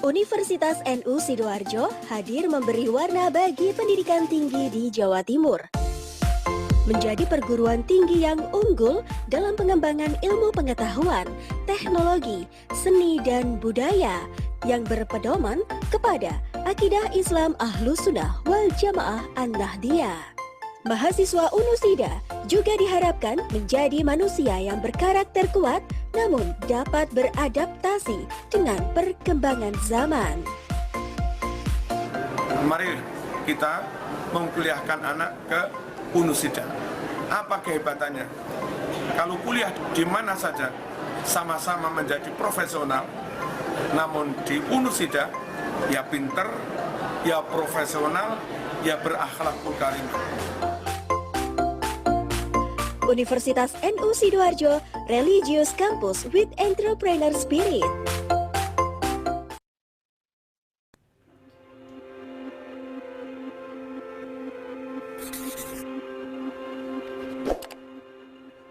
Universitas NU Sidoarjo hadir memberi warna bagi pendidikan tinggi di Jawa Timur. Menjadi perguruan tinggi yang unggul dalam pengembangan ilmu pengetahuan, teknologi, seni, dan budaya yang berpedoman kepada akidah Islam Ahlus Sunnah wal Jamaah An-Nahdiyah. Mahasiswa Unusida juga diharapkan menjadi manusia yang berkarakter kuat namun dapat beradaptasi dengan perkembangan zaman. Mari kita mengkuliahkan anak ke Unusida. Apa kehebatannya? Kalau kuliah di mana saja sama-sama menjadi profesional, namun di Unusida ya pinter, ya profesional, ya berakhlakul karimah. Universitas NU Sidoarjo, Religious Campus with Entrepreneur Spirit.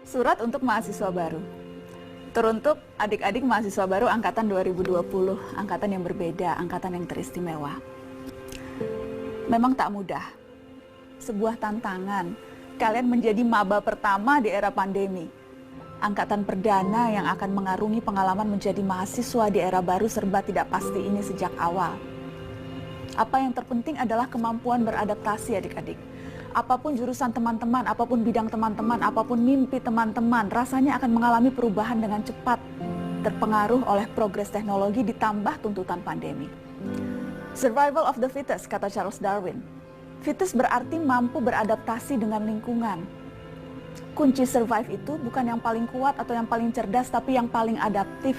Surat untuk mahasiswa baru. Teruntuk adik-adik mahasiswa baru angkatan 2020, angkatan yang berbeda, angkatan yang teristimewa. Memang tak mudah. Sebuah tantangan. Kalian menjadi maba pertama di era pandemi. Angkatan perdana yang akan mengarungi pengalaman menjadi mahasiswa di era baru serba tidak pasti ini sejak awal. Apa yang terpenting adalah kemampuan beradaptasi adik-adik. Apapun jurusan teman-teman, apapun bidang teman-teman, apapun mimpi teman-teman, rasanya akan mengalami perubahan dengan cepat, terpengaruh oleh progres teknologi ditambah tuntutan pandemi. Survival of the fittest, kata Charles Darwin. Fittest berarti mampu beradaptasi dengan lingkungan. Kunci survive itu bukan yang paling kuat atau yang paling cerdas, tapi yang paling adaptif.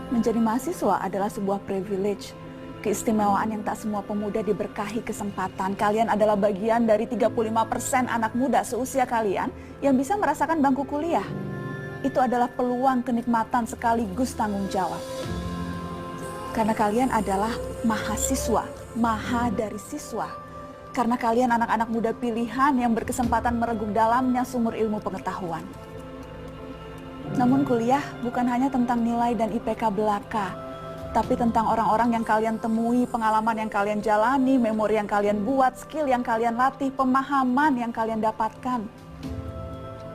Menjadi mahasiswa adalah sebuah privilege, keistimewaan yang tak semua pemuda diberkahi kesempatan. Kalian adalah bagian dari 35% anak muda seusia kalian yang bisa merasakan bangku kuliah. Itu adalah peluang kenikmatan sekaligus tanggung jawab. Karena kalian adalah mahasiswa, maha dari siswa. Karena kalian anak-anak muda pilihan yang berkesempatan mereguk dalamnya sumur ilmu pengetahuan. Namun kuliah bukan hanya tentang nilai dan IPK belaka, tapi tentang orang-orang yang kalian temui, pengalaman yang kalian jalani, memori yang kalian buat, skill yang kalian latih, pemahaman yang kalian dapatkan.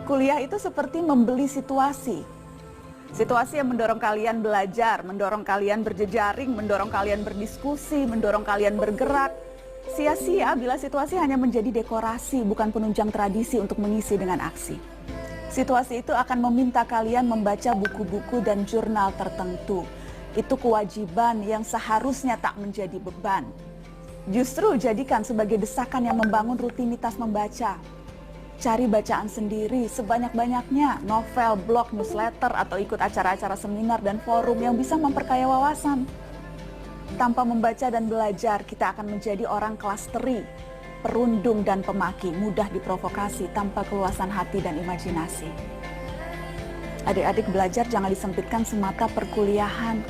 Kuliah itu seperti membeli situasi. Situasi yang mendorong kalian belajar, mendorong kalian berjejaring, mendorong kalian berdiskusi, mendorong kalian bergerak. Sia-sia bila situasi hanya menjadi dekorasi, bukan penunjang tradisi untuk mengisi dengan aksi. Situasi itu akan meminta kalian membaca buku-buku dan jurnal tertentu. Itu kewajiban yang seharusnya tak menjadi beban. Justru jadikan sebagai desakan yang membangun rutinitas membaca. Cari bacaan sendiri sebanyak-banyaknya, novel, blog, newsletter, atau ikut acara-acara seminar dan forum yang bisa memperkaya wawasan. Tanpa membaca dan belajar, kita akan menjadi orang kelas teri, perundung dan pemaki, mudah diprovokasi tanpa keluasan hati dan imajinasi. Adik-adik belajar jangan disempitkan semata perkuliahan.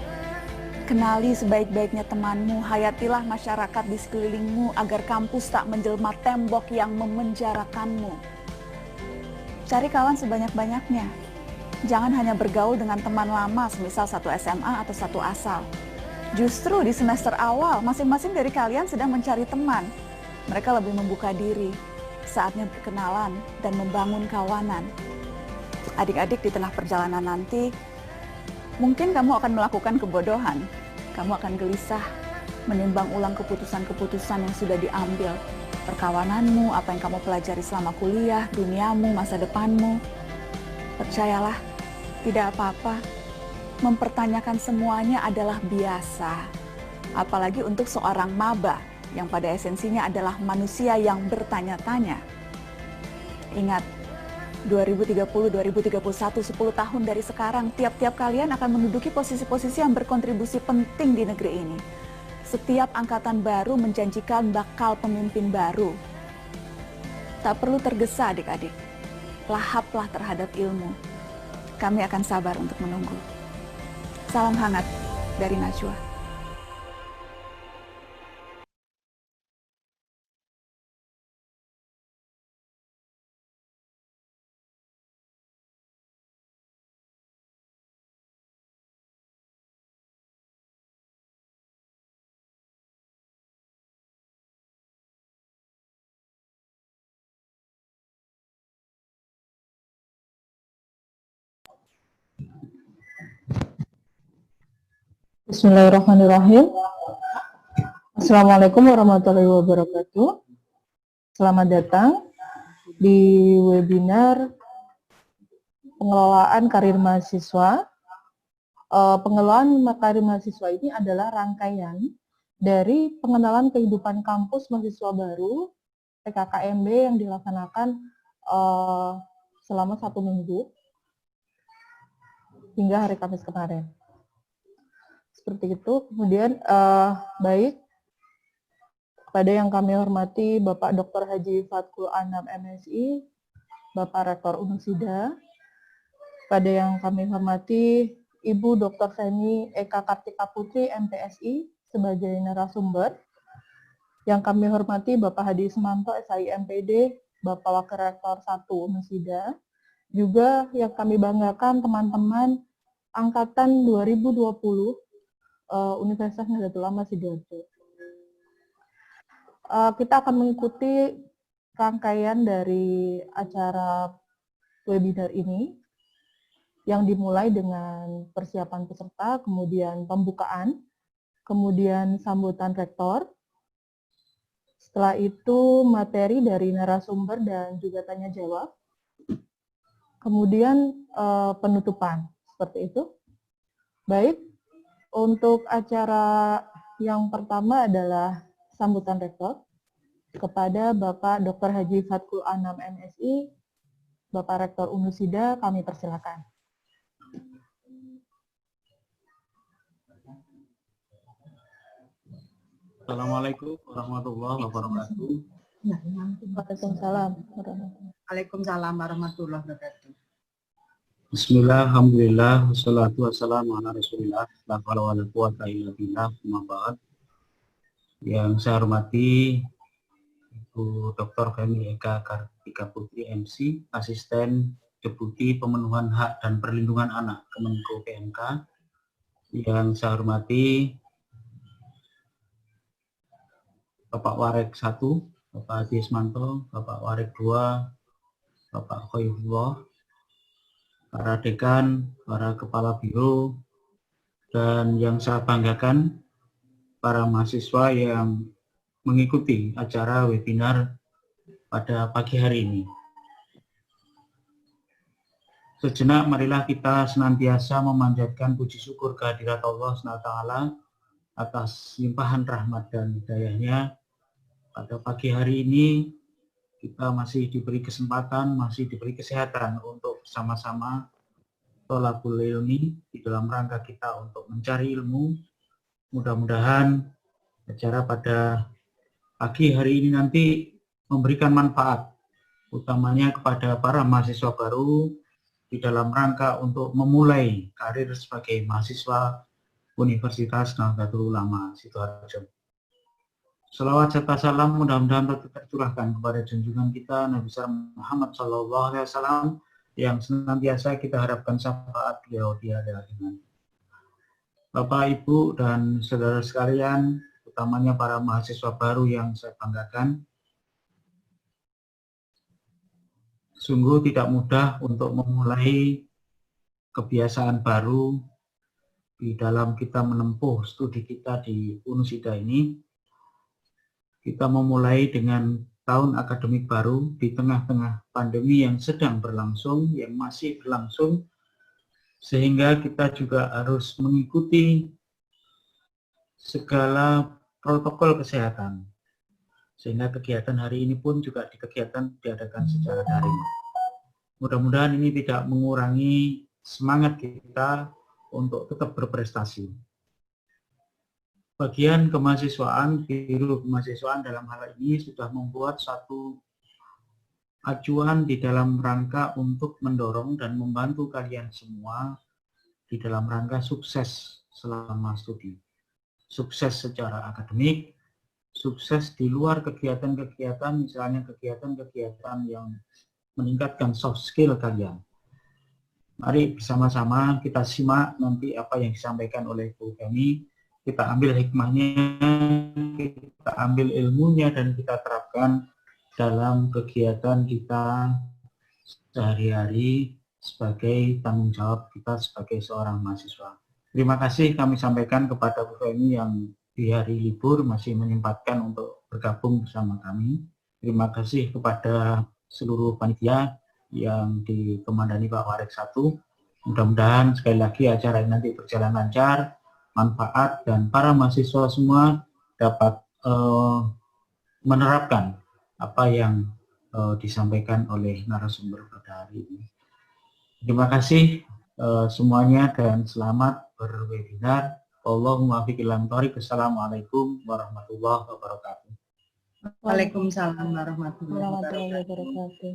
Kenali sebaik-baiknya temanmu, hayatilah masyarakat di sekelilingmu agar kampus tak menjelma tembok yang memenjarakanmu. Cari kawan sebanyak-banyaknya. Jangan hanya bergaul dengan teman lama, semisal satu SMA atau satu asal. Justru di semester awal, masing-masing dari kalian sedang mencari teman. Mereka lebih membuka diri, saatnya berkenalan dan membangun kawanan. Adik-adik di tengah perjalanan nanti, mungkin kamu akan melakukan kebodohan. Kamu akan gelisah, menimbang ulang keputusan-keputusan yang sudah diambil. Perkawananmu, apa yang kamu pelajari selama kuliah, duniamu, masa depanmu. Percayalah, tidak apa-apa. Mempertanyakan semuanya adalah biasa. Apalagi untuk seorang maba yang pada esensinya adalah manusia yang bertanya-tanya. Ingat, 2030-2031, 10 tahun dari sekarang, tiap-tiap kalian akan menduduki posisi-posisi yang berkontribusi penting di negeri ini. Setiap angkatan baru menjanjikan bakal pemimpin baru. Tak perlu tergesa adik-adik. Lahaplah terhadap ilmu. Kami akan sabar untuk menunggu. Salam hangat dari Najwa. Bismillahirrahmanirrahim. Assalamualaikum warahmatullahi wabarakatuh. Selamat datang di webinar pengelolaan karir mahasiswa. Pengelolaan karir mahasiswa ini adalah rangkaian dari pengenalan kehidupan kampus mahasiswa baru PKKMB yang dilaksanakan selama 1 minggu hingga hari Kamis kemarin. Seperti itu. Kemudian baik, kepada yang kami hormati Bapak Dr. Haji Fatkul Anam MSI, Bapak Rektor Unusida, kepada yang kami hormati Ibu Dr. Feni Eka Kartika Putri MPSI sebagai narasumber, yang kami hormati Bapak Hadi Ismanto SI MPD, Bapak Wakil Rektor 1 Unusida, juga yang kami banggakan teman-teman angkatan 2020 Universitas Nahdlatul Ulama Sidoarjo. Kita akan mengikuti rangkaian dari acara webinar ini yang dimulai dengan persiapan peserta, kemudian pembukaan, kemudian sambutan rektor. Setelah itu materi dari narasumber dan juga tanya jawab. Kemudian penutupan, seperti itu. Baik. Untuk acara yang pertama adalah sambutan rektor kepada Bapak Dr. Haji Fatkul Anam MSI, Bapak Rektor Unusida, kami persilakan. Assalamualaikum warahmatullahi wabarakatuh. Waalaikumsalam. Waalaikumsalam warahmatullahi wabarakatuh. Bismillah, alhamdulillah, wassalatu wassalamu ala rasulillah, la hawla wala quwwata illa billah, amma ba'd. Yang saya hormati Ibu Dr. Feni Eka Kartika Putri MC, Asisten Deputi Pemenuhan Hak dan Perlindungan Anak Kemenko PMK. Yang saya hormati Bapak Warek 1, Bapak Hadi Ismanto, Bapak Warek 2, Bapak Khoifullah, para dekan, para kepala biro, dan yang saya banggakan, para mahasiswa yang mengikuti acara webinar pada pagi hari ini. Sejenak marilah kita senantiasa memanjatkan puji syukur kehadirat Allah SWT atas limpahan rahmat dan hidayahnya. Pada pagi hari ini kita masih diberi kesempatan, masih diberi kesehatan untuk bersama-sama tholabul ilmi di dalam rangka kita untuk mencari ilmu. Mudah-mudahan acara pada pagi hari ini nanti memberikan manfaat, utamanya kepada para mahasiswa baru di dalam rangka untuk memulai karir sebagai mahasiswa Universitas Nahdlatul Ulama Sidoarjo. Salawat serta salam mudah-mudahan tercurahkan kepada junjungan kita Nabi Muhammad SAW yang senantiasa kita harapkan syafaat beliau di akhirat. Bapak, Ibu, dan saudara sekalian, utamanya para mahasiswa baru yang saya banggakan, sungguh tidak mudah untuk memulai kebiasaan baru di dalam kita menempuh studi kita di Unusida ini. Kita memulai dengan tahun akademik baru di tengah-tengah pandemi yang sedang berlangsung, yang masih berlangsung, sehingga kita juga harus mengikuti segala protokol kesehatan. Sehingga kegiatan hari ini pun juga diadakan secara daring. Mudah-mudahan ini tidak mengurangi semangat kita untuk tetap berprestasi. Bagian kemahasiswaan, Biro Kemahasiswaan dalam hal ini sudah membuat satu acuan di dalam rangka untuk mendorong dan membantu kalian semua di dalam rangka sukses selama studi. Sukses secara akademik, sukses di luar kegiatan-kegiatan, misalnya kegiatan-kegiatan yang meningkatkan soft skill kalian. Mari bersama-sama kita simak nanti apa yang disampaikan oleh Bu Feni. Kita ambil hikmahnya, kita ambil ilmunya, dan kita terapkan dalam kegiatan kita sehari-hari sebagai tanggung jawab kita sebagai seorang mahasiswa. terima kasih kami sampaikan kepada Bu Femi yang di hari libur masih menyempatkan untuk bergabung bersama kami. Terima kasih kepada seluruh panitia yang dikomandani Pak Warek 1. Mudah-mudahan sekali lagi acara ini nanti berjalan lancar, manfaat, dan para mahasiswa semua dapat menerapkan apa yang disampaikan oleh narasumber pada hari ini. Terima kasih semuanya dan selamat berwebinar. Allahumma fiqilan thoriq. Assalamualaikum warahmatullahi wabarakatuh. Waalaikumsalam warahmatullahi wabarakatuh.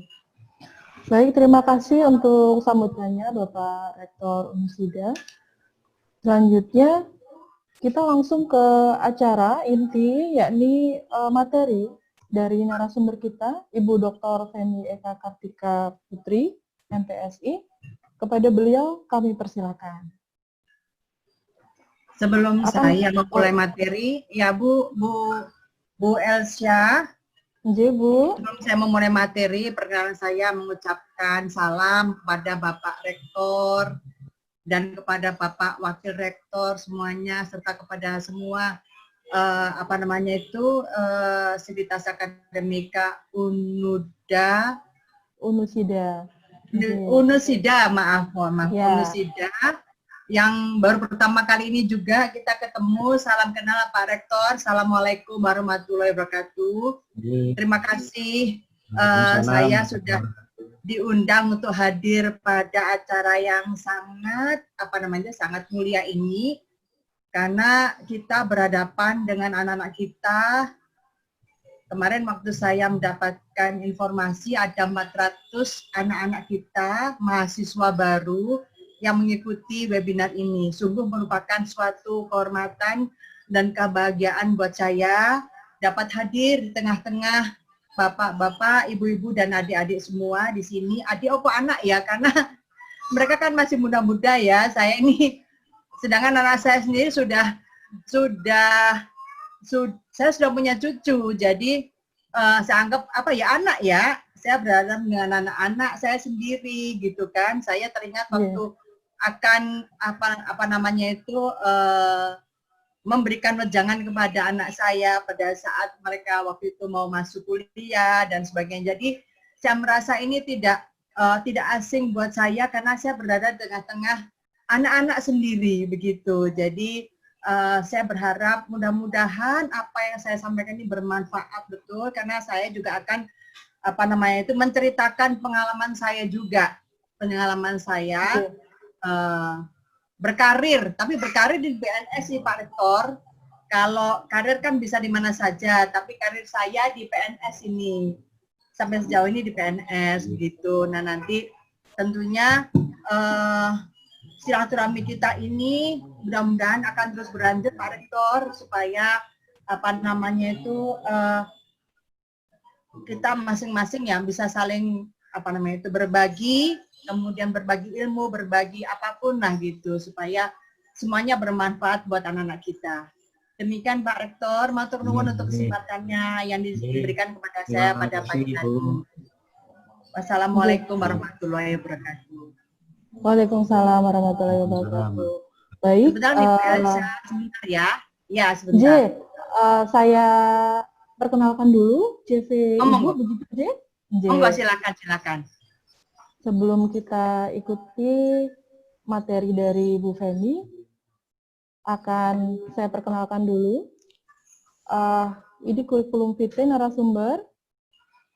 Baik, terima kasih untuk sambutannya Bapak Rektor Unisida. Selanjutnya kita langsung ke acara inti, yakni materi dari narasumber kita, Ibu Dr. Femi Eka Kartika Putri, MPSI. Kepada beliau kami persilakan. Sebelum saya memulai materi, ya Bu Elsa, Bu. sebelum saya memulai materi, perkenalan saya mengucapkan salam kepada Bapak Rektor dan kepada Bapak Wakil Rektor semuanya, serta kepada semua Sivitas Akademika Unusida, maaf. Ya. Unusida yang baru pertama kali ini juga kita ketemu. Salam kenal Pak Rektor. Assalamualaikum warahmatullahi wabarakatuh. Terima kasih saya sudah diundang untuk hadir pada acara yang sangat sangat mulia ini, karena kita berhadapan dengan anak-anak kita. Kemarin waktu saya mendapatkan informasi ada 400 anak-anak kita, mahasiswa baru yang mengikuti webinar ini. Sungguh merupakan suatu kehormatan dan kebahagiaan buat saya dapat hadir di tengah-tengah bapak-bapak, ibu-ibu, dan adik-adik semua di sini. Adik apa anak ya, karena mereka kan masih muda-muda ya. Saya ini, sedangkan anak saya sendiri saya sudah punya cucu, jadi saya anggap anak ya. Saya berada dengan anak-anak saya sendiri gitu kan. Saya teringat waktu akan memberikan wejangan kepada anak saya pada saat mereka waktu itu mau masuk kuliah dan sebagainya. Jadi saya merasa ini tidak asing buat saya karena saya berada di tengah-tengah anak-anak sendiri begitu. Jadi saya berharap mudah-mudahan apa yang saya sampaikan ini bermanfaat betul, karena saya juga akan menceritakan pengalaman saya juga, berkarir, tapi berkarir di PNS sih Pak Rektor. Kalau karir kan bisa di mana saja, tapi karir saya di PNS ini, sampai sejauh ini di PNS begitu. Nah nanti tentunya silaturahmi kita ini mudah-mudahan akan terus berlanjut Pak Rektor, supaya kita masing-masing yang bisa saling berbagi, kemudian berbagi ilmu, berbagi apapun lah gitu, supaya semuanya bermanfaat buat anak-anak kita. Demikian Pak Rektor, matur nuwun untuk kesempatannya yang diberikan kepada saya pada pagi hari ini. Wassalamualaikum warahmatullahi wabarakatuh. Waalaikumsalam warahmatullahi wabarakatuh. Baik. Sebentar ya. Ya, sebentar. Saya perkenalkan dulu JV Ibu, begitu J? Monggo, silakan. Sebelum kita ikuti materi dari Bu Femi, akan saya perkenalkan dulu. Ini kurikulum vitae narasumber.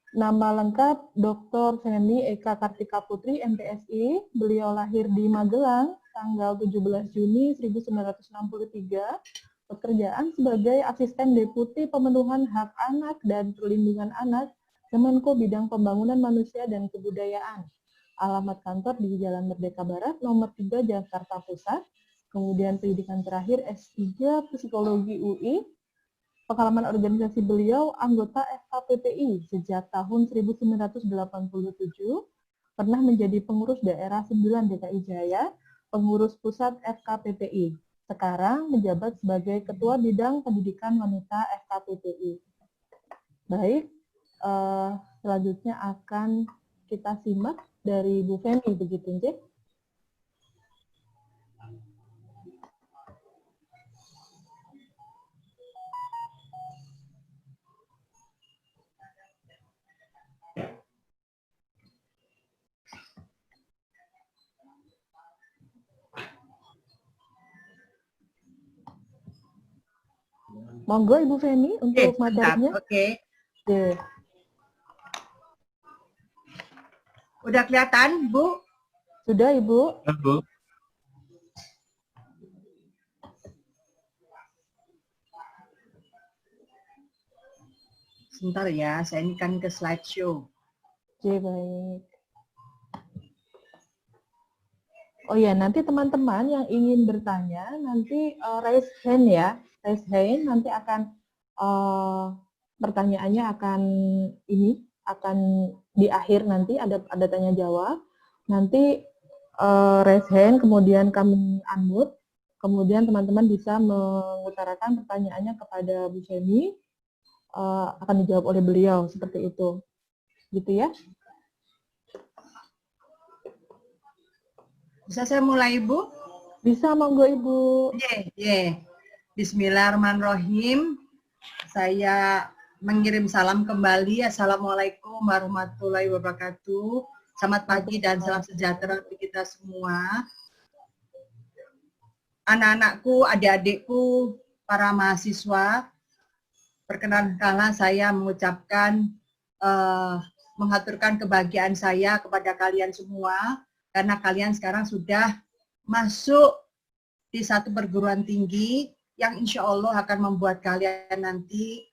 Nama lengkap Dr. Femi Eka Kartika Putri, MPSI. Beliau lahir di Magelang, tanggal 17 Juni 1963. Pekerjaan sebagai Asisten Deputi Pemenuhan Hak Anak dan Perlindungan Anak, Kemenko Bidang Pembangunan Manusia dan Kebudayaan. Alamat kantor di Jalan Merdeka Barat, nomor 3, Jakarta Pusat. Kemudian pendidikan terakhir S3 Psikologi UI. Pengalaman organisasi beliau anggota FKPPI sejak tahun 1987, pernah menjadi pengurus daerah 9 DKI Jaya, pengurus pusat FKPPI. Sekarang menjabat sebagai Ketua Bidang Pendidikan Wanita FKPPI. Baik, selanjutnya akan kita simak dari Bu Femi, begitu, Njek? Monggo Ibu Feni untuk sebentar. materinya. Oke. Oke. Udah kelihatan, Bu? Sudah Ibu? Ya, Bu. Sebentar ya, saya ini kan ke slideshow. Oke, baik. Oh ya, nanti teman-teman yang ingin bertanya, nanti raise hand ya. Raise hand, nanti akan pertanyaannya akan di akhir nanti ada tanya jawab. Nanti raise hand, kemudian kami unmute, kemudian teman-teman bisa mengutarakan pertanyaannya kepada Bu Feni, akan dijawab oleh beliau, seperti itu. Gitu ya. Bisa saya mulai, Bu? Bisa, monggo Ibu. Bismillahirrahmanirrahim. Saya mengirim salam kembali. Assalamualaikum warahmatullahi wabarakatuh. Selamat pagi dan salam sejahtera untuk kita semua. Anak-anakku, adik-adikku, para mahasiswa, perkenankanlah saya mengucapkan, mengaturkan kebahagiaan saya kepada kalian semua, karena kalian sekarang sudah masuk di satu perguruan tinggi yang insya Allah akan membuat kalian nanti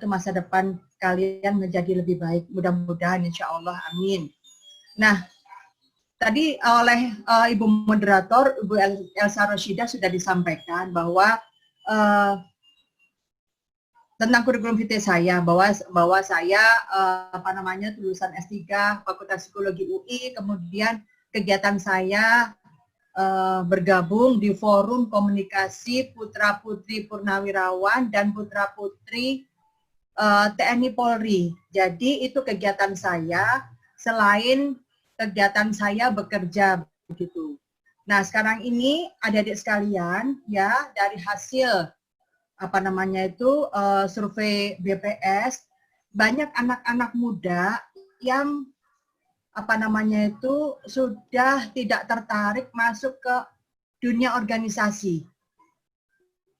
masa depan kalian menjadi lebih baik. Mudah-mudahan insya Allah, amin. Nah, tadi oleh Ibu Moderator, Ibu Elsa Roshidah sudah disampaikan bahwa tentang kurikulum vitae saya, bahwa saya lulusan S3 Fakultas Psikologi UI, kemudian kegiatan saya bergabung di forum komunikasi putra-putri Purnawirawan dan putra-putri TNI Polri. Jadi itu kegiatan saya selain kegiatan saya bekerja begitu. Nah, sekarang ini adik-adik sekalian ya, dari hasil survei BPS, banyak anak-anak muda yang sudah tidak tertarik masuk ke dunia organisasi.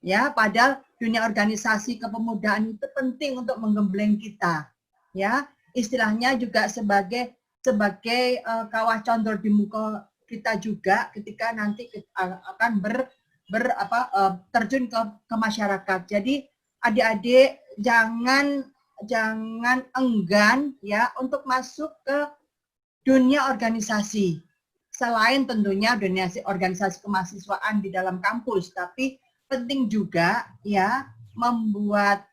Ya, padahal dunia organisasi kepemudaan itu penting untuk menggembleng kita. Ya, istilahnya juga sebagai kawah condor di muka kita juga ketika nanti akan terjun ke masyarakat. Jadi adik-adik jangan enggan ya untuk masuk ke dunia organisasi. Selain tentunya dunia organisasi kemahasiswaan di dalam kampus, tapi penting juga ya membuat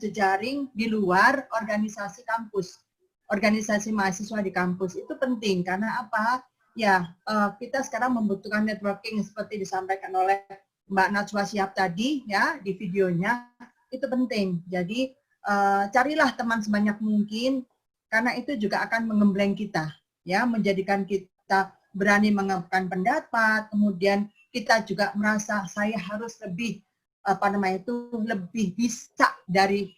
jejaring di luar organisasi kampus. Organisasi mahasiswa di kampus itu penting karena apa? Ya, kita sekarang membutuhkan networking seperti disampaikan oleh Mbak Najwa Shihab tadi ya di videonya, itu penting. Jadi carilah teman sebanyak mungkin karena itu juga akan menggembleng kita ya, menjadikan kita berani mengungkapkan pendapat, kemudian kita juga merasa saya harus lebih lebih bisa dari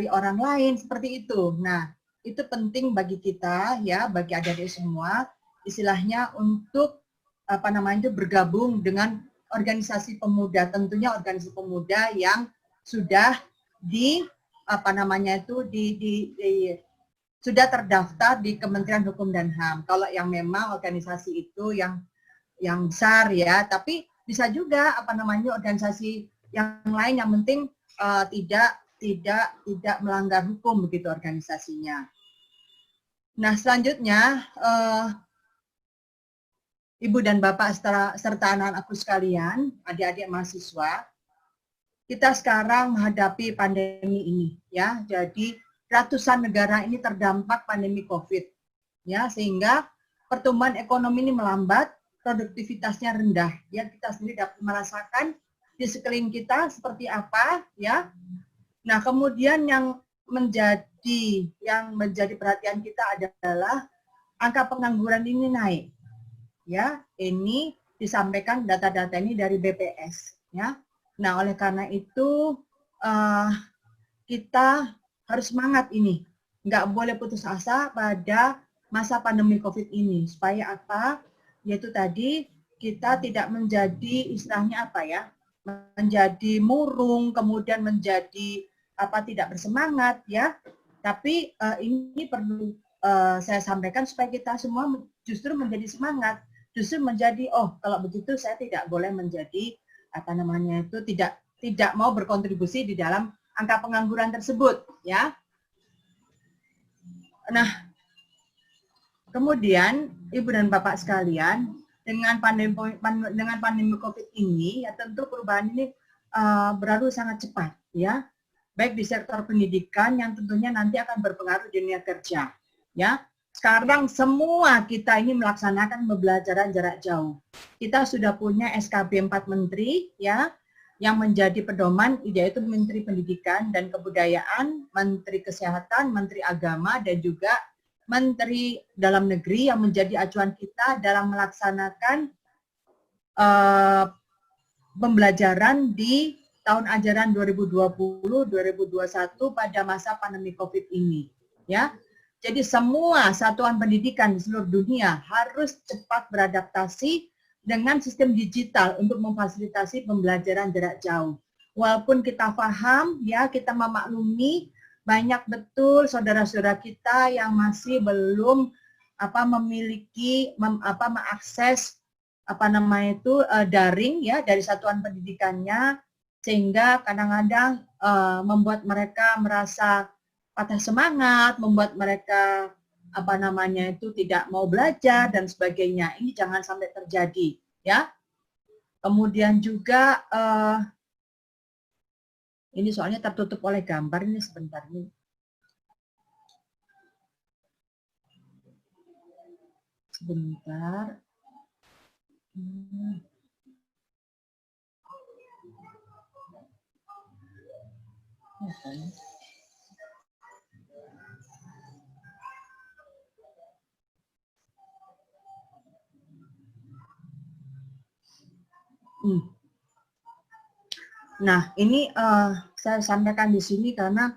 orang lain seperti itu. Nah, itu penting bagi kita ya, bagi adik-adik semua, istilahnya untuk bergabung dengan organisasi pemuda, tentunya organisasi pemuda yang sudah sudah terdaftar di Kementerian Hukum dan HAM. Kalau yang memang organisasi itu yang besar ya, tapi bisa juga organisasi yang lain yang penting tidak melanggar hukum begitu organisasinya. Nah, selanjutnya Ibu dan Bapak serta anak-anakku sekalian, adik-adik mahasiswa, kita sekarang menghadapi pandemi ini ya. Jadi ratusan negara ini terdampak pandemi Covid ya, sehingga pertumbuhan ekonomi ini melambat, produktivitasnya rendah ya. Kita sendiri dapat merasakan di sekeliling kita seperti apa ya. Nah, kemudian yang menjadi perhatian kita adalah angka pengangguran ini naik. Ya, ini disampaikan data-data ini dari BPS ya. Nah, oleh karena itu kita harus semangat ini. Nggak boleh putus asa pada masa pandemi Covid ini. Supaya apa? Yaitu tadi kita tidak menjadi istilahnya menjadi murung, kemudian menjadi tidak bersemangat ya. Tapi ini perlu saya sampaikan supaya kita semua justru menjadi semangat, justru menjadi kalau begitu saya tidak boleh menjadi tidak mau berkontribusi di dalam angka pengangguran tersebut ya. Nah, kemudian Ibu dan Bapak sekalian, dengan pandemi COVID ini, ya tentu perubahan ini berlalu sangat cepat, ya. Baik di sektor pendidikan yang tentunya nanti akan berpengaruh di dunia kerja, ya. Sekarang semua kita ini melaksanakan pembelajaran jarak jauh. Kita sudah punya SKB 4 Menteri, ya, yang menjadi pedoman, yaitu Menteri Pendidikan dan Kebudayaan, Menteri Kesehatan, Menteri Agama, dan juga Menteri Dalam Negeri yang menjadi acuan kita dalam melaksanakan pembelajaran di tahun ajaran 2020-2021 pada masa pandemi COVID ini. Ya, jadi semua satuan pendidikan di seluruh dunia harus cepat beradaptasi dengan sistem digital untuk memfasilitasi pembelajaran jarak jauh. Walaupun kita paham, ya kita memaklumi, banyak betul saudara-saudara kita yang masih belum memiliki mengakses daring ya dari satuan pendidikannya, sehingga kadang-kadang membuat mereka merasa patah semangat, membuat mereka tidak mau belajar dan sebagainya. Ini jangan sampai terjadi ya. Kemudian juga ini soalnya tertutup oleh gambar ini sebentar ini. Sebentar. Nah, ini saya sampaikan di sini karena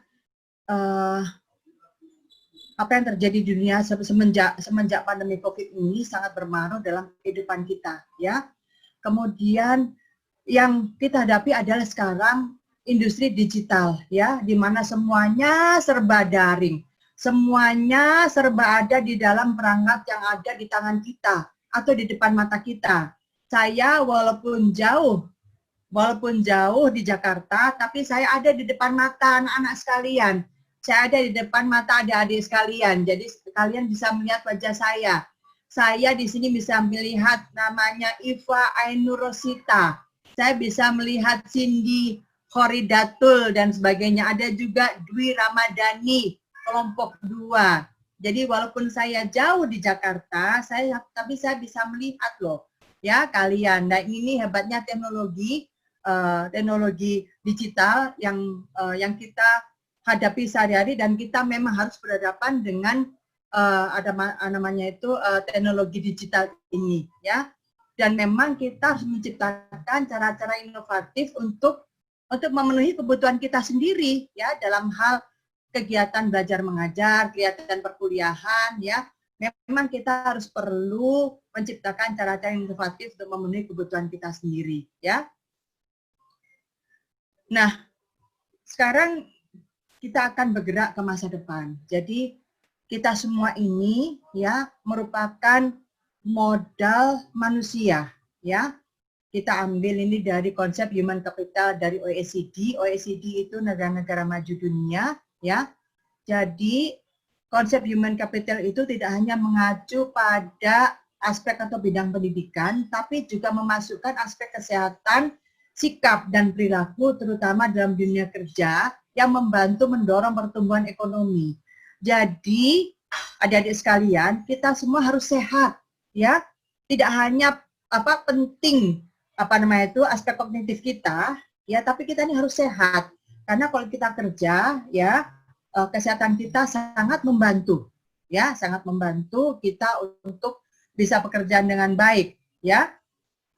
apa yang terjadi di dunia semenjak pandemi COVID ini sangat berpengaruh dalam kehidupan kita, ya. Kemudian yang kita hadapi adalah sekarang industri digital, ya, di mana semuanya serba daring, semuanya serba ada di dalam perangkat yang ada di tangan kita atau di depan mata kita. Saya walaupun jauh di Jakarta, tapi saya ada di depan mata anak-anak sekalian. Saya ada di depan mata adik-adik sekalian. Jadi kalian bisa melihat wajah saya. Saya di sini bisa melihat namanya Iva Ainurosita. Saya bisa melihat Cindy Khoridatul dan sebagainya. Ada juga Dwi Ramadhani, kelompok 2. Jadi walaupun saya jauh di Jakarta, tapi saya bisa melihat loh, ya kalian. Nah ini hebatnya teknologi digital yang kita hadapi sehari-hari, dan kita memang harus berhadapan dengan teknologi digital ini, ya. Dan memang kita harus menciptakan cara-cara inovatif untuk memenuhi kebutuhan kita sendiri, ya, dalam hal kegiatan belajar mengajar, kegiatan perkuliahan, ya. Memang kita harus perlu menciptakan cara-cara inovatif untuk memenuhi kebutuhan kita sendiri, ya. Nah, sekarang kita akan bergerak ke masa depan. Jadi kita semua ini ya merupakan modal manusia, ya. Kita ambil ini dari konsep human capital dari OECD. OECD itu negara-negara maju dunia, ya. Jadi konsep human capital itu tidak hanya mengacu pada aspek atau bidang pendidikan, tapi juga memasukkan aspek kesehatan, sikap dan perilaku terutama dalam dunia kerja yang membantu mendorong pertumbuhan ekonomi. Jadi adik-adik sekalian, kita semua harus sehat, ya. Tidak hanya penting aspek kognitif kita, ya, tapi kita ini harus sehat. Karena kalau kita kerja, ya, kesehatan kita sangat membantu, ya, sangat membantu kita untuk bisa bekerja dengan baik, ya.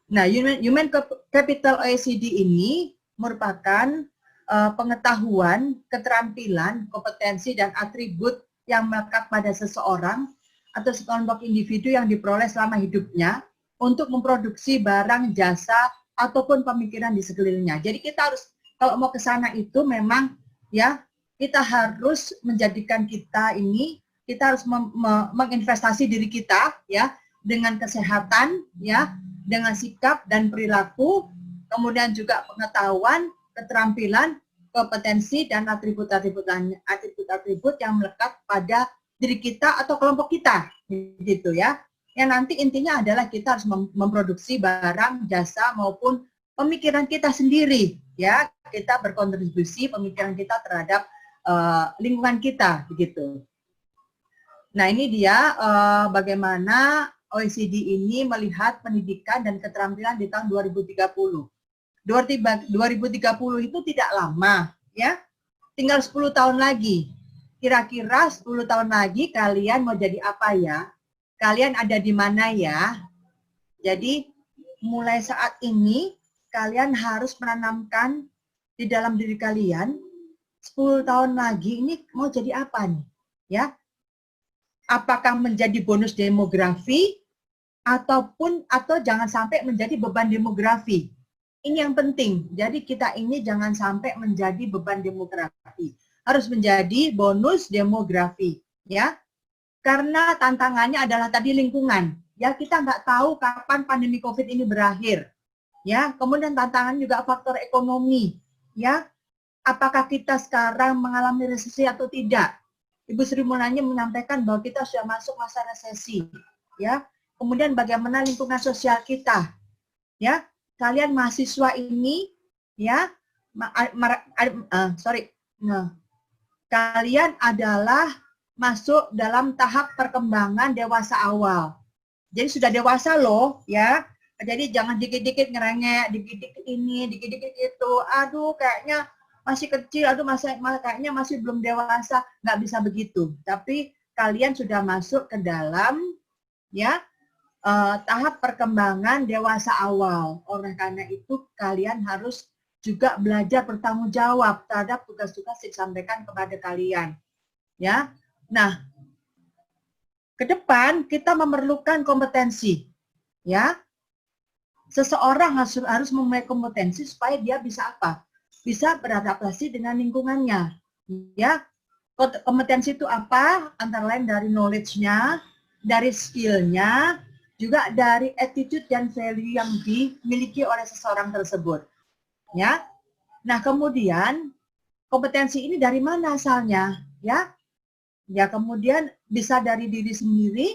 Nah, human capital OECD ini merupakan pengetahuan, keterampilan, kompetensi, dan atribut yang melekat pada seseorang atau sekelompok individu yang diperoleh selama hidupnya untuk memproduksi barang, jasa, ataupun pemikiran di sekelilingnya. Jadi kita harus, kalau mau ke sana itu memang ya, kita harus menjadikan kita ini, kita harus menginvestasi diri kita ya, dengan kesehatan ya, dengan sikap dan perilaku, kemudian juga pengetahuan, keterampilan, kompetensi, dan atribut-atribut yang melekat pada diri kita atau kelompok kita, gitu ya. Yang nanti intinya adalah kita harus memproduksi barang, jasa, maupun pemikiran kita sendiri, ya. Kita berkontribusi pemikiran kita terhadap lingkungan kita, begitu. Nah, ini dia bagaimana OECD ini melihat pendidikan dan keterampilan di tahun 2030. 2030 itu tidak lama, ya. Tinggal 10 tahun lagi. Kira-kira 10 tahun lagi kalian mau jadi apa ya? Kalian ada di mana ya? Jadi mulai saat ini kalian harus menanamkan di dalam diri kalian 10 tahun lagi ini mau jadi apa nih? Ya. Apakah menjadi bonus demografi atau jangan sampai menjadi beban demografi. Ini yang penting. Jadi kita ini jangan sampai menjadi beban demografi. Harus menjadi bonus demografi, ya. Karena tantangannya adalah tadi lingkungan. Ya, kita nggak tahu kapan pandemi COVID ini berakhir. Ya, kemudian tantangan juga faktor ekonomi. Ya, apakah kita sekarang mengalami resesi atau tidak? Ibu Sri Mulyani menyampaikan bahwa kita sudah masuk masa resesi. Ya, kemudian bagaimana lingkungan sosial kita? Ya. Kalian mahasiswa ini, ya, kalian adalah masuk dalam tahap perkembangan dewasa awal. Jadi sudah dewasa loh, ya. Jadi jangan dikit-dikit ngerengek, dikit-dikit ini, dikit-dikit itu. Aduh, kayaknya masih kecil, aduh kayaknya masih belum dewasa. Nggak bisa begitu. Tapi kalian sudah masuk ke dalam, ya, tahap perkembangan dewasa awal. Oleh karena itu kalian harus juga belajar bertanggung jawab terhadap tugas-tugas yang disampaikan kepada kalian. Ya, nah, ke depan kita memerlukan kompetensi. Ya, seseorang harus memiliki kompetensi supaya dia bisa apa? Bisa beradaptasi dengan lingkungannya. Ya, kompetensi itu apa? Antara lain dari knowledge-nya, dari skill-nya, juga dari attitude dan value yang dimiliki oleh seseorang tersebut. Ya. Nah, kemudian kompetensi ini dari mana asalnya? Ya. Ya, kemudian bisa dari diri sendiri,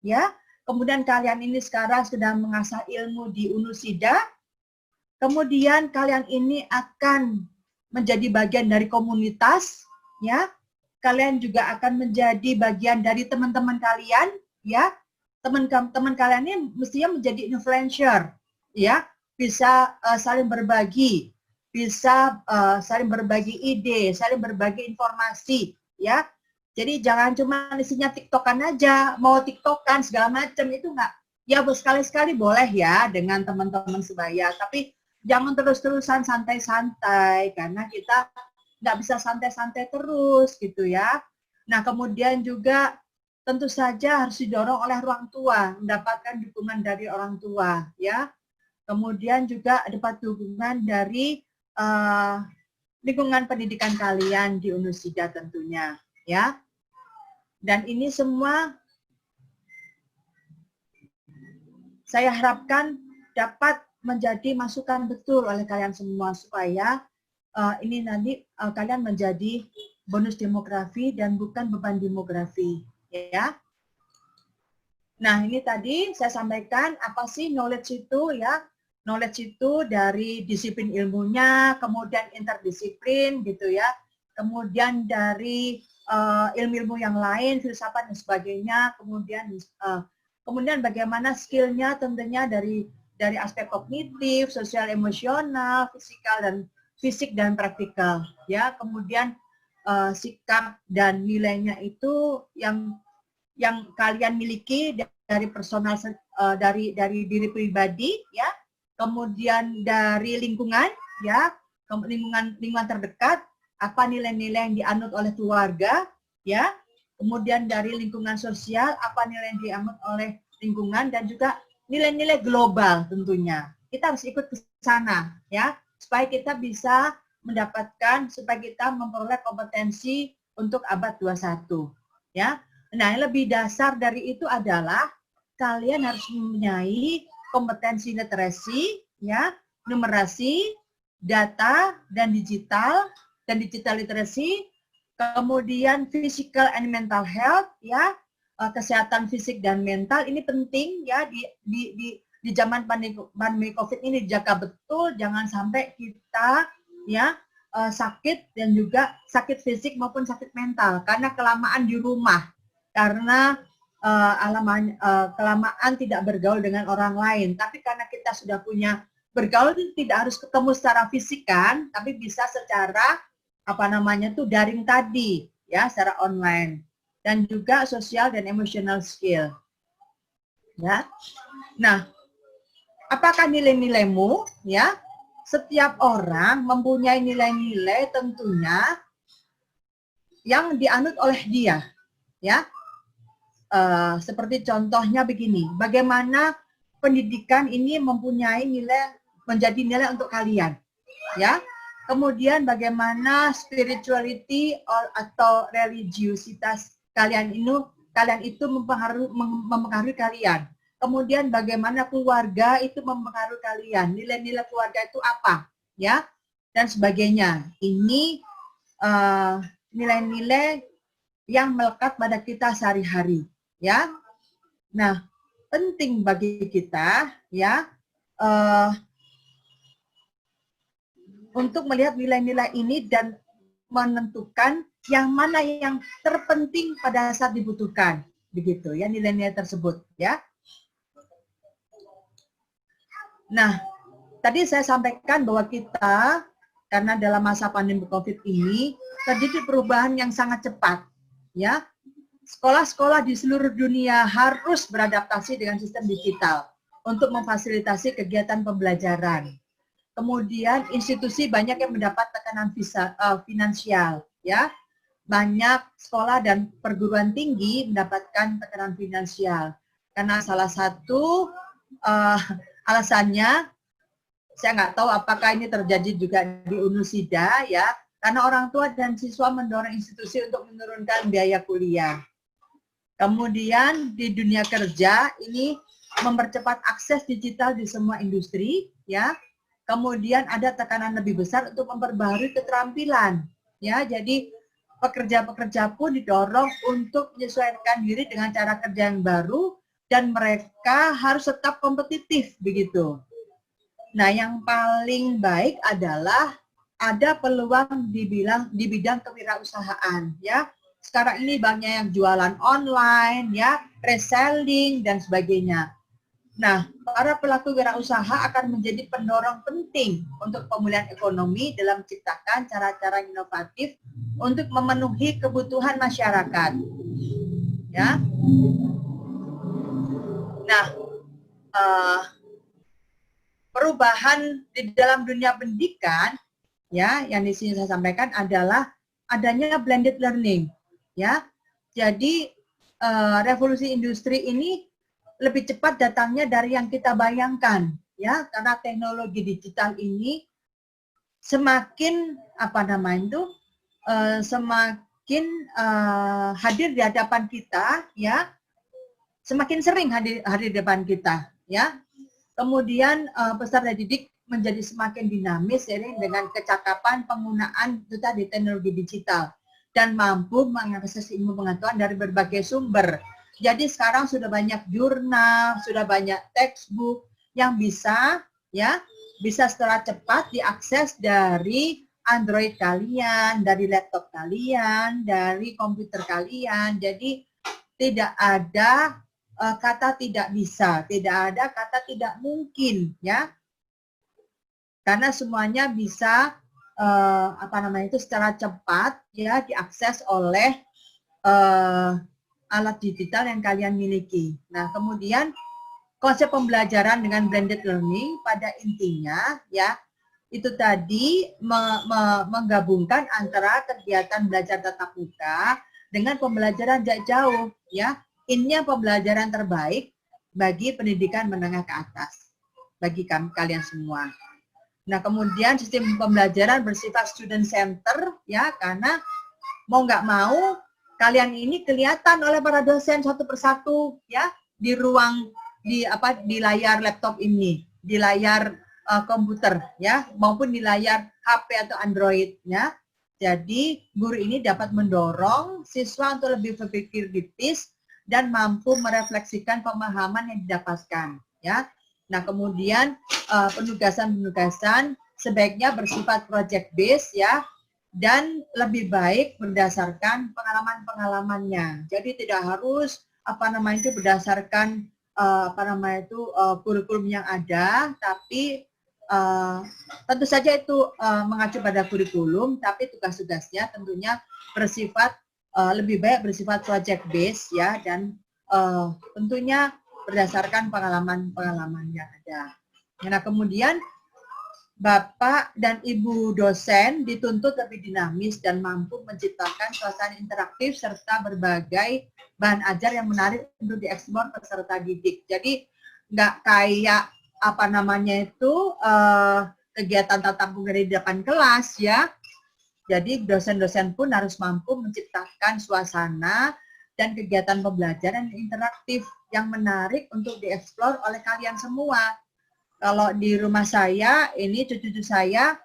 ya. Kemudian kalian ini sekarang sedang mengasah ilmu di Unusida. Kemudian kalian ini akan menjadi bagian dari komunitas, ya. Kalian juga akan menjadi bagian dari teman-teman kalian, ya. Teman kalian ini mestinya menjadi influencer, ya, bisa saling berbagi, bisa saling berbagi ide, saling berbagi informasi, ya. Jadi jangan cuma isinya TikTokan aja, mau TikTokan segala macam itu enggak. Ya, sekali-sekali boleh ya dengan teman-teman sebaya, tapi jangan terus-terusan santai-santai karena kita nggak bisa santai-santai terus gitu ya. Nah, kemudian juga tentu saja harus didorong oleh orang tua, mendapatkan dukungan dari orang tua, ya. Kemudian juga dapat dukungan dari lingkungan pendidikan kalian di Unusida tentunya, ya. Dan ini semua saya harapkan dapat menjadi masukan betul oleh kalian semua supaya ini nanti kalian menjadi bonus demografi dan bukan beban demografi. Ya, nah ini tadi saya sampaikan apa sih knowledge itu ya, knowledge itu dari disiplin ilmunya, kemudian interdisiplin gitu ya, kemudian dari ilmu-ilmu yang lain, filsafat dan sebagainya, kemudian bagaimana skillnya tentunya dari aspek kognitif, sosial emosional, fisik dan praktikal ya, kemudian sikap dan nilainya itu yang kalian miliki dari personal, dari diri pribadi ya, kemudian dari lingkungan ya, lingkungan terdekat, apa nilai-nilai yang dianut oleh keluarga ya, kemudian dari lingkungan sosial apa nilai yang dianut oleh lingkungan, dan juga nilai-nilai global tentunya kita harus ikut ke sana ya, supaya kita bisa mendapatkan, supaya kita memperoleh kompetensi untuk abad 21 ya. Nah, yang lebih dasar dari itu adalah kalian harus mempunyai kompetensi literasi ya, numerasi, data dan digital literasi, kemudian physical and mental health ya, kesehatan fisik dan mental ini penting ya di zaman pandemi COVID ini, dijaga betul jangan sampai kita ya sakit, dan juga sakit fisik maupun sakit mental karena kelamaan di rumah, karena kelamaan tidak bergaul dengan orang lain. Tapi karena kita sudah punya bergaul, tidak harus ketemu secara fisik kan, tapi bisa secara daring tadi ya, secara online, dan juga sosial dan emotional skill ya. Nah, apakah nilai-nilaimu ya? Setiap orang mempunyai nilai-nilai tentunya yang dianut oleh dia ya. Seperti contohnya begini, bagaimana pendidikan ini mempunyai nilai, menjadi nilai untuk kalian ya. Kemudian bagaimana spirituality atau religiusitas kalian itu mempengaruhi kalian. Kemudian bagaimana keluarga itu mempengaruhi kalian, nilai-nilai keluarga itu apa ya, dan sebagainya. Ini nilai-nilai yang melekat pada kita sehari-hari ya. Nah, penting bagi kita ya untuk melihat nilai-nilai ini dan menentukan yang mana yang terpenting pada saat dibutuhkan, begitu ya, nilai-nilai tersebut ya. Nah, tadi saya sampaikan bahwa kita, karena dalam masa pandemi COVID ini terjadi perubahan yang sangat cepat ya. Sekolah-sekolah di seluruh dunia harus beradaptasi dengan sistem digital untuk memfasilitasi kegiatan pembelajaran. Kemudian institusi banyak yang mendapat tekanan finansial ya. Banyak sekolah dan perguruan tinggi mendapatkan tekanan finansial karena salah satu alasannya, saya nggak tahu apakah ini terjadi juga di Unusida ya, karena orang tua dan siswa mendorong institusi untuk menurunkan biaya kuliah. Kemudian di dunia kerja ini mempercepat akses digital di semua industri ya. Kemudian ada tekanan lebih besar untuk memperbaharui keterampilan ya. Jadi pekerja-pekerja pun didorong untuk menyesuaikan diri dengan cara kerja yang baru, dan mereka harus tetap kompetitif begitu. Nah, yang paling baik adalah ada peluang di bidang kewirausahaan ya. Sekarang ini banyak yang jualan online ya, reselling dan sebagainya. Nah, para pelaku wirausaha akan menjadi pendorong penting untuk pemulihan ekonomi dalam menciptakan cara-cara inovatif untuk memenuhi kebutuhan masyarakat. Ya. Nah, perubahan di dalam dunia pendidikan ya, yang di sini saya sampaikan adalah adanya blended learning ya. Jadi revolusi industri ini lebih cepat datangnya dari yang kita bayangkan ya, karena teknologi digital ini semakin semakin hadir di hadapan kita ya, semakin sering hadir di depan kita ya. Kemudian peserta didik menjadi semakin dinamis seiring dengan kecakapan penggunaan tadi teknologi digital dan mampu mengakses ilmu pengetahuan dari berbagai sumber. Jadi sekarang sudah banyak jurnal, sudah banyak textbook yang bisa secara cepat diakses dari Android kalian, dari laptop kalian, dari komputer kalian. Jadi tidak ada kata tidak bisa, tidak ada kata tidak mungkin ya. Karena semuanya bisa secara cepat ya diakses oleh alat digital yang kalian miliki. Nah, kemudian konsep pembelajaran dengan blended learning pada intinya ya itu tadi menggabungkan antara kegiatan belajar tatap muka dengan pembelajaran jarak jauh ya. Ini pembelajaran terbaik bagi pendidikan menengah ke atas. bagi kalian semua. Nah, kemudian sistem pembelajaran bersifat student center ya, karena mau nggak mau kalian ini kelihatan oleh para dosen satu persatu ya di ruang di layar laptop ini, di layar komputer ya, maupun di layar HP atau Android ya. Jadi guru ini dapat mendorong siswa untuk lebih berpikir kritis dan mampu merefleksikan pemahaman yang didapatkan ya. Nah, kemudian penugasan-penugasan sebaiknya bersifat project based ya, dan lebih baik berdasarkan pengalaman-pengalamannya. Jadi tidak harus berdasarkan kurikulum yang ada, tapi tentu saja itu mengacu pada kurikulum, tapi tugas-tugasnya tentunya bersifat lebih baik bersifat project based ya, dan tentunya berdasarkan pengalaman-pengalaman yang ada. Nah, kemudian Bapak dan Ibu dosen dituntut lebih dinamis dan mampu menciptakan suasana interaktif serta berbagai bahan ajar yang menarik untuk dieksplor peserta didik. Jadi nggak kayak kegiatan tatap muka di depan kelas ya. Jadi dosen-dosen pun harus mampu menciptakan suasana dan kegiatan pembelajaran interaktif yang menarik untuk dieksplor oleh kalian semua. Kalau di rumah saya, ini cucu-cucu saya,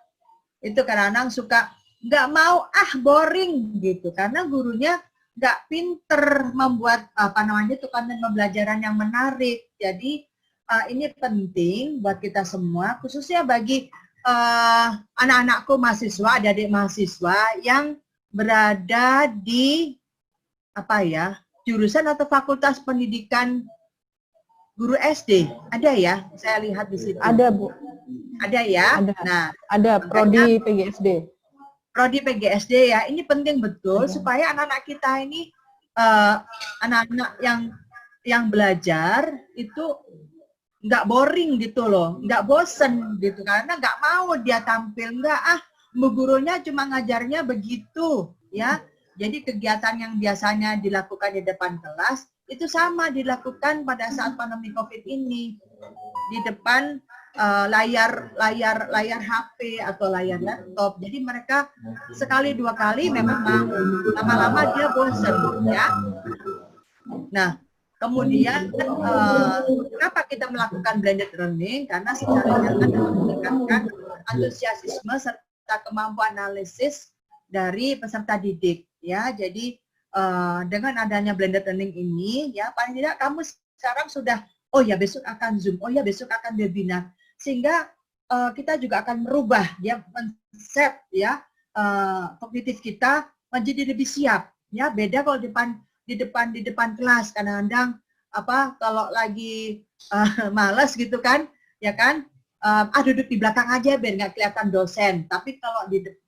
itu kadang-kadang suka nggak mau, boring gitu. Karena gurunya nggak pinter membuat konten pembelajaran yang menarik. Jadi ini penting buat kita semua, khususnya bagi anak-anakku mahasiswa, adik-adik mahasiswa yang berada di jurusan atau fakultas pendidikan guru SD. Ada ya? Saya lihat di situ. Ada, Bu. Ada ya? Ada. Nah, ada prodi PGSD. Prodi PGSD ya. Ini penting betul supaya anak-anak kita ini anak-anak yang belajar itu nggak boring gitu loh, nggak bosen gitu, karena nggak mau dia tampil, gurunya cuma ngajarnya begitu ya. Jadi kegiatan yang biasanya dilakukan di depan kelas itu sama dilakukan pada saat pandemi COVID ini di depan layar HP atau layar laptop. Jadi mereka sekali dua kali memang lama-lama dia bosan ya. Nah, kemudian kenapa kita melakukan blended learning? Karena secara nyata dapat meningkatkan antusiasme serta kemampuan analisis dari peserta didik ya. Jadi dengan adanya blended learning ini ya, paling tidak kamu sekarang sudah besok akan Zoom, besok akan webinar, sehingga kita juga akan merubah ya, men-set ya kognitif kita menjadi lebih siap ya. Beda kalau di depan kelas, kadang-kadang kalau lagi malas gitu kan ya kan, duduk di belakang aja biar nggak kelihatan dosen. Tapi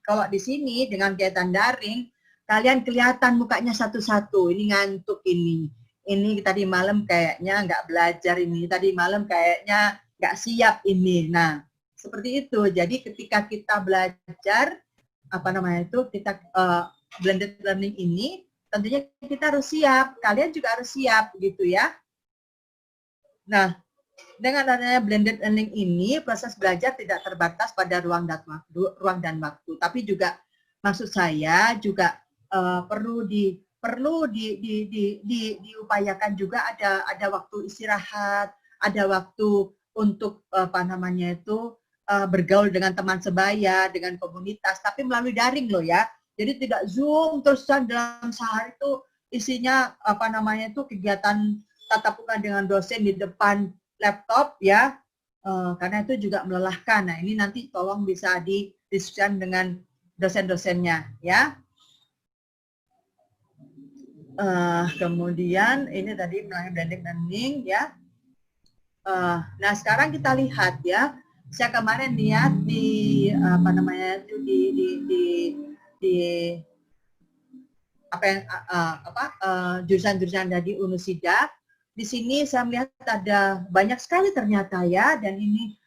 kalau di sini dengan kegiatan daring, kalian kelihatan mukanya satu-satu, ini ngantuk ini tadi malam kayaknya nggak belajar, ini tadi malam kayaknya nggak siap ini. Nah, seperti itu. Jadi ketika kita belajar kita blended learning ini, tentunya kita harus siap, kalian juga harus siap gitu ya. Nah, dengan adanya blended learning ini, proses belajar tidak terbatas pada ruang dan waktu, tapi juga maksud saya juga perlu diupayakan juga ada waktu istirahat, ada waktu untuk bergaul dengan teman sebaya, dengan komunitas, tapi melalui daring loh ya. Jadi tidak Zoom terusan dalam sehari itu isinya kegiatan tatap muka dengan dosen di depan laptop ya, karena itu juga melelahkan. Nah, ini nanti tolong bisa didiskusikan dengan dosen-dosennya ya. Kemudian ini tadi melalui blended learning ya. Nah, sekarang kita lihat ya. Saya kemarin lihat di jurusan-jurusan dari Unusida. Di sini saya melihat ada banyak sekali ternyata ya, dan ini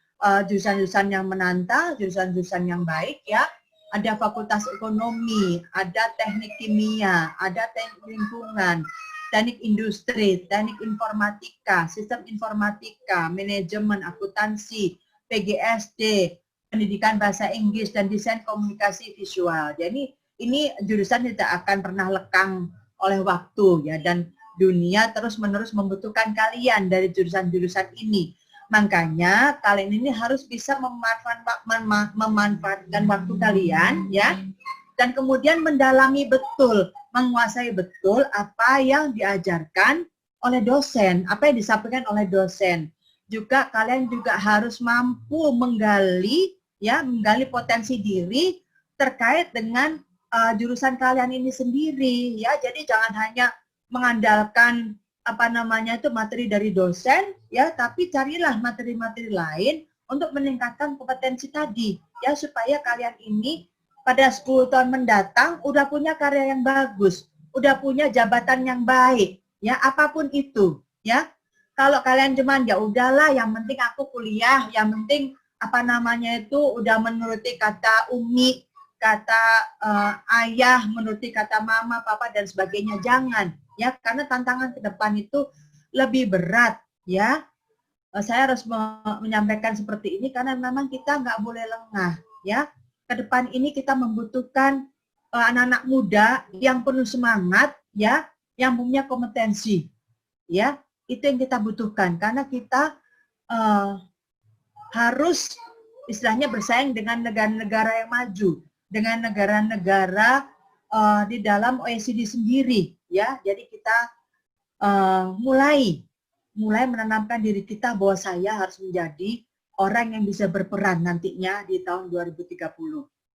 jurusan-jurusan yang menantang, jurusan-jurusan yang baik ya. Ada fakultas ekonomi, ada teknik kimia, ada teknik lingkungan, teknik industri, teknik informatika, sistem informatika, manajemen, akuntansi, PGSD, pendidikan bahasa Inggris, dan desain komunikasi visual. Jadi ini jurusan tidak akan pernah lekang oleh waktu ya, dan dunia terus-menerus membutuhkan kalian dari jurusan-jurusan ini. Makanya kalian ini harus bisa memanfaatkan waktu kalian ya, dan kemudian mendalami betul, menguasai betul apa yang diajarkan oleh dosen, apa yang disampaikan oleh dosen. Juga kalian juga harus mampu menggali potensi diri terkait dengan jurusan kalian ini sendiri ya. Jadi jangan hanya mengandalkan materi dari dosen ya, tapi carilah materi-materi lain untuk meningkatkan kompetensi tadi ya, supaya kalian ini pada 10 tahun mendatang udah punya karya yang bagus, udah punya jabatan yang baik, ya apapun itu, ya. Kalau kalian cuman ya udahlah, yang penting aku kuliah, yang penting udah menuruti kata umi, kata ayah, menuruti kata mama, papa dan sebagainya, jangan, ya, karena tantangan ke depan itu lebih berat, ya. Saya harus menyampaikan seperti ini karena memang kita nggak boleh lengah, ya. Ke depan ini kita membutuhkan anak-anak muda yang penuh semangat, ya, yang punya kompetensi, ya, itu yang kita butuhkan karena kita harus istilahnya bersaing dengan negara-negara yang maju, dengan negara-negara di dalam OECD sendiri, ya. Jadi kita mulai menanamkan diri kita bahwa saya harus menjadi orang yang bisa berperan nantinya di tahun 2030,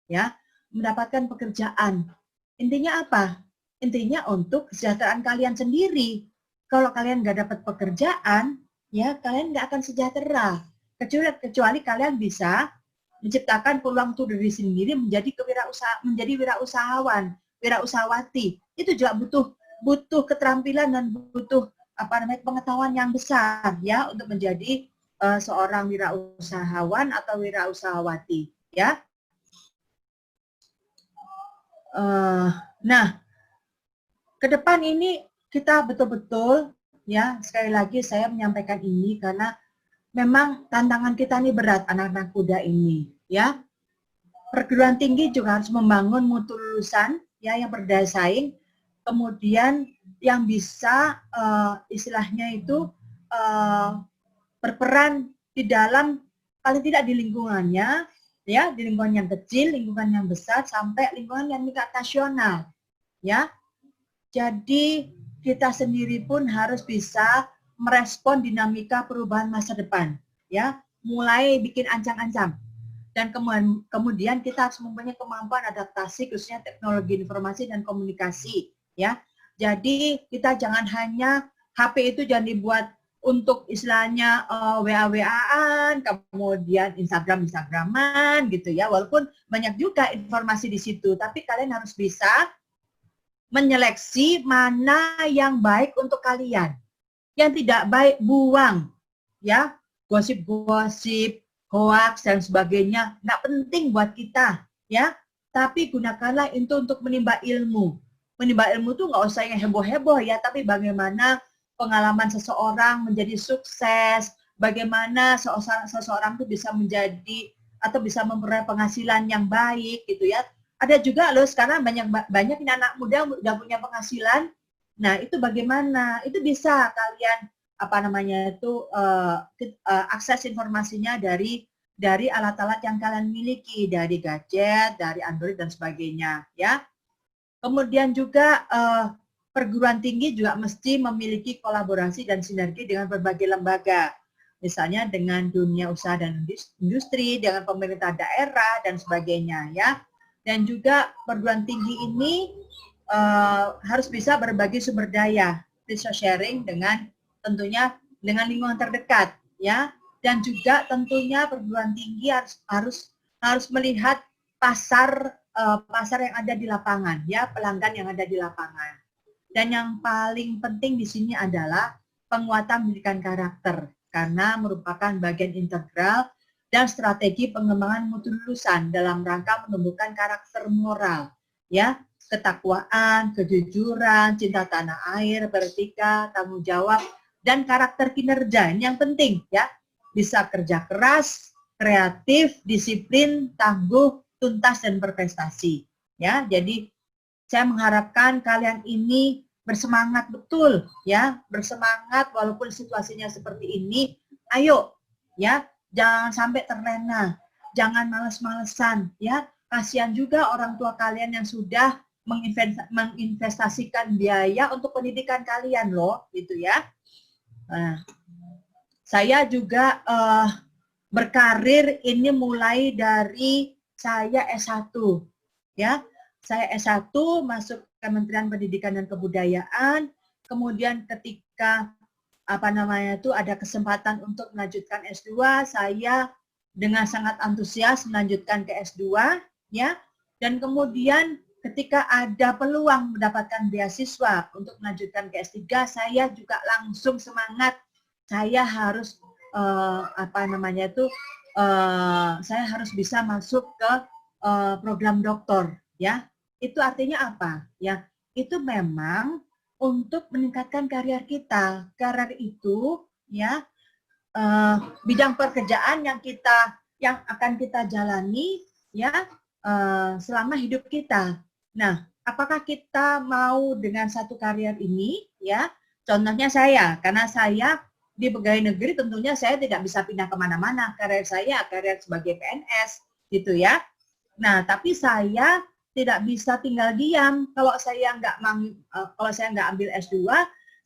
ya, mendapatkan pekerjaan. Intinya apa? Intinya untuk kesejahteraan kalian sendiri. Kalau kalian nggak dapat pekerjaan, ya kalian nggak akan sejahtera. Kecuali kalian bisa menciptakan peluang untuk diri sendiri menjadi wirausahawan, wirausahawati. Itu juga butuh keterampilan dan butuh pengetahuan yang besar, ya, untuk menjadi seorang wirausahawan atau wirausahawati, ya. Nah, ke depan ini kita betul-betul, ya, sekali lagi saya menyampaikan ini karena memang tantangan kita ini berat, anak-anak muda ini, ya. Perguruan tinggi juga harus membangun mutu lulusan, ya, yang berdaya saing, kemudian yang bisa istilahnya itu berperan di dalam, paling tidak di lingkungannya, ya, di lingkungan yang kecil, lingkungan yang besar, sampai lingkungan yang tingkat nasional, ya. Jadi kita sendiri pun harus bisa merespon dinamika perubahan masa depan, ya, mulai bikin ancang-ancang, dan kemudian kita harus mempunyai kemampuan adaptasi khususnya teknologi informasi dan komunikasi, ya. Jadi kita jangan hanya HP itu jangan dibuat untuk istilahnya WA-WA-an, kemudian Instagram-Instagraman gitu, ya. Walaupun banyak juga informasi di situ, tapi kalian harus bisa menyeleksi mana yang baik untuk kalian. Yang tidak baik buang, ya. Gosip-gosip, hoax dan sebagainya nggak penting buat kita, ya. Tapi gunakanlah itu untuk menimba ilmu. Menimba ilmu itu nggak usah yang heboh-heboh, ya, tapi bagaimana pengalaman seseorang menjadi sukses, bagaimana seseorang itu bisa menjadi atau bisa memperoleh penghasilan yang baik, gitu, ya. Ada juga loh sekarang banyak anak muda udah punya penghasilan. Nah, itu bagaimana? Itu bisa kalian akses informasinya dari alat-alat yang kalian miliki, dari gadget, dari Android dan sebagainya, ya. Kemudian juga perguruan tinggi juga mesti memiliki kolaborasi dan sinergi dengan berbagai lembaga, misalnya dengan dunia usaha dan industri, dengan pemerintah daerah dan sebagainya, ya. Dan juga perguruan tinggi ini harus bisa berbagi sumber daya, bisa sharing dengan tentunya dengan lingkungan terdekat, ya. Dan juga tentunya perguruan tinggi harus melihat pasar yang ada di lapangan, ya, pelanggan yang ada di lapangan. Dan yang paling penting di sini adalah penguatan pendidikan karakter, karena merupakan bagian integral dan strategi pengembangan mutu lulusan dalam rangka menumbuhkan karakter moral, ya. ketakwaan, kejujuran, cinta tanah air, beretika, tanggung jawab, dan karakter kinerja. Ini yang penting ya. Bisa kerja keras, kreatif, disiplin, tangguh, tuntas, dan berprestasi. Ya, jadi saya mengharapkan kalian ini bersemangat betul ya, bersemangat walaupun situasinya seperti ini. Ayo ya, jangan sampai terlena, jangan males-malesan ya. Kasihan juga orang tua kalian yang sudah menginvestasikan biaya untuk pendidikan kalian loh, gitu ya. Nah, saya juga berkarir ini mulai dari saya S1 ya. Saya S1 masuk Kementerian Pendidikan dan Kebudayaan, kemudian ketika ada kesempatan untuk melanjutkan S2, saya dengan sangat antusias melanjutkan ke S2 ya. Dan kemudian ketika ada peluang mendapatkan beasiswa untuk melanjutkan ke S3, saya juga langsung semangat. Saya harus saya harus bisa masuk ke program doktor ya. Itu artinya apa? Ya, itu memang untuk meningkatkan karier kita. Karier itu ya bidang pekerjaan yang akan kita jalani ya selama hidup kita. Nah, apakah kita mau dengan satu karier ini ya? Contohnya saya, karena saya di pegawai negeri tentunya saya tidak bisa pindah kemana-mana. Karier saya karier sebagai PNS gitu ya. Nah, tapi saya tidak bisa tinggal diam. Kalau saya nggak ambil S2,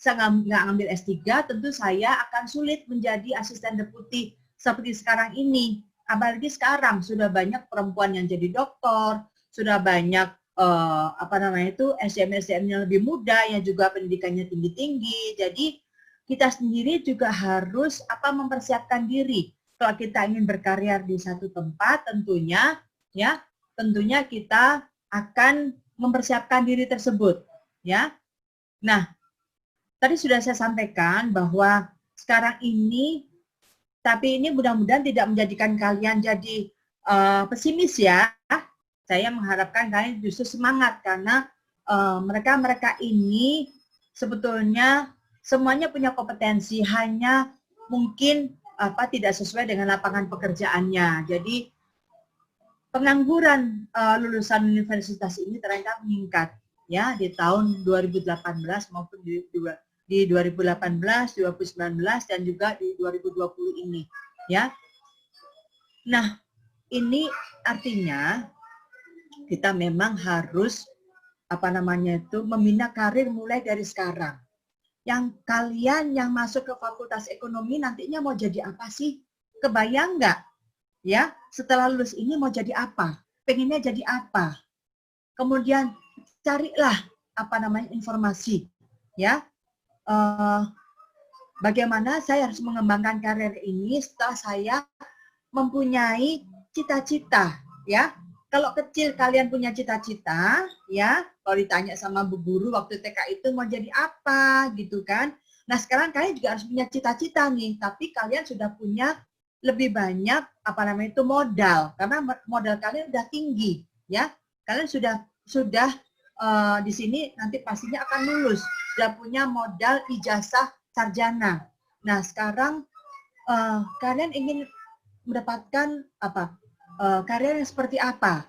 saya nggak ambil S3, tentu saya akan sulit menjadi asisten deputi seperti sekarang ini. Apalagi sekarang sudah banyak perempuan yang jadi doktor, sudah banyak SDM-SDM yang lebih muda yang juga pendidikannya tinggi-tinggi. Jadi kita sendiri juga harus mempersiapkan diri. Kalau kita ingin berkarir di satu tempat, tentunya kita akan mempersiapkan diri tersebut, ya. Nah, tadi sudah saya sampaikan bahwa sekarang ini, tapi ini mudah-mudahan tidak menjadikan kalian jadi pesimis ya. Saya mengharapkan kalian justru semangat karena mereka ini sebetulnya semuanya punya kompetensi, hanya mungkin tidak sesuai dengan lapangan pekerjaannya. Jadi pengangguran lulusan universitas ini ternyata meningkat ya di tahun 2018 maupun di 2018, 2019 dan juga di 2020 ini ya. Nah, ini artinya kita memang harus membina karir mulai dari sekarang. Yang kalian yang masuk ke Fakultas Ekonomi nantinya mau jadi apa sih? Kebayang nggak? Ya, setelah lulus ini mau jadi apa? Pengennya jadi apa? Kemudian carilah informasi, ya. Bagaimana saya harus mengembangkan karir ini setelah saya mempunyai cita-cita, ya. Kalau kecil kalian punya cita-cita, ya, kalau ditanya sama bu guru waktu TK itu mau jadi apa, gitu kan. Nah, sekarang kalian juga harus punya cita-cita nih, tapi kalian sudah punya lebih banyak modal, karena modal kalian udah tinggi, ya. Kalian sudah di sini nanti pastinya akan lulus, sudah punya modal ijazah sarjana. Nah, sekarang kalian ingin mendapatkan karir yang seperti apa?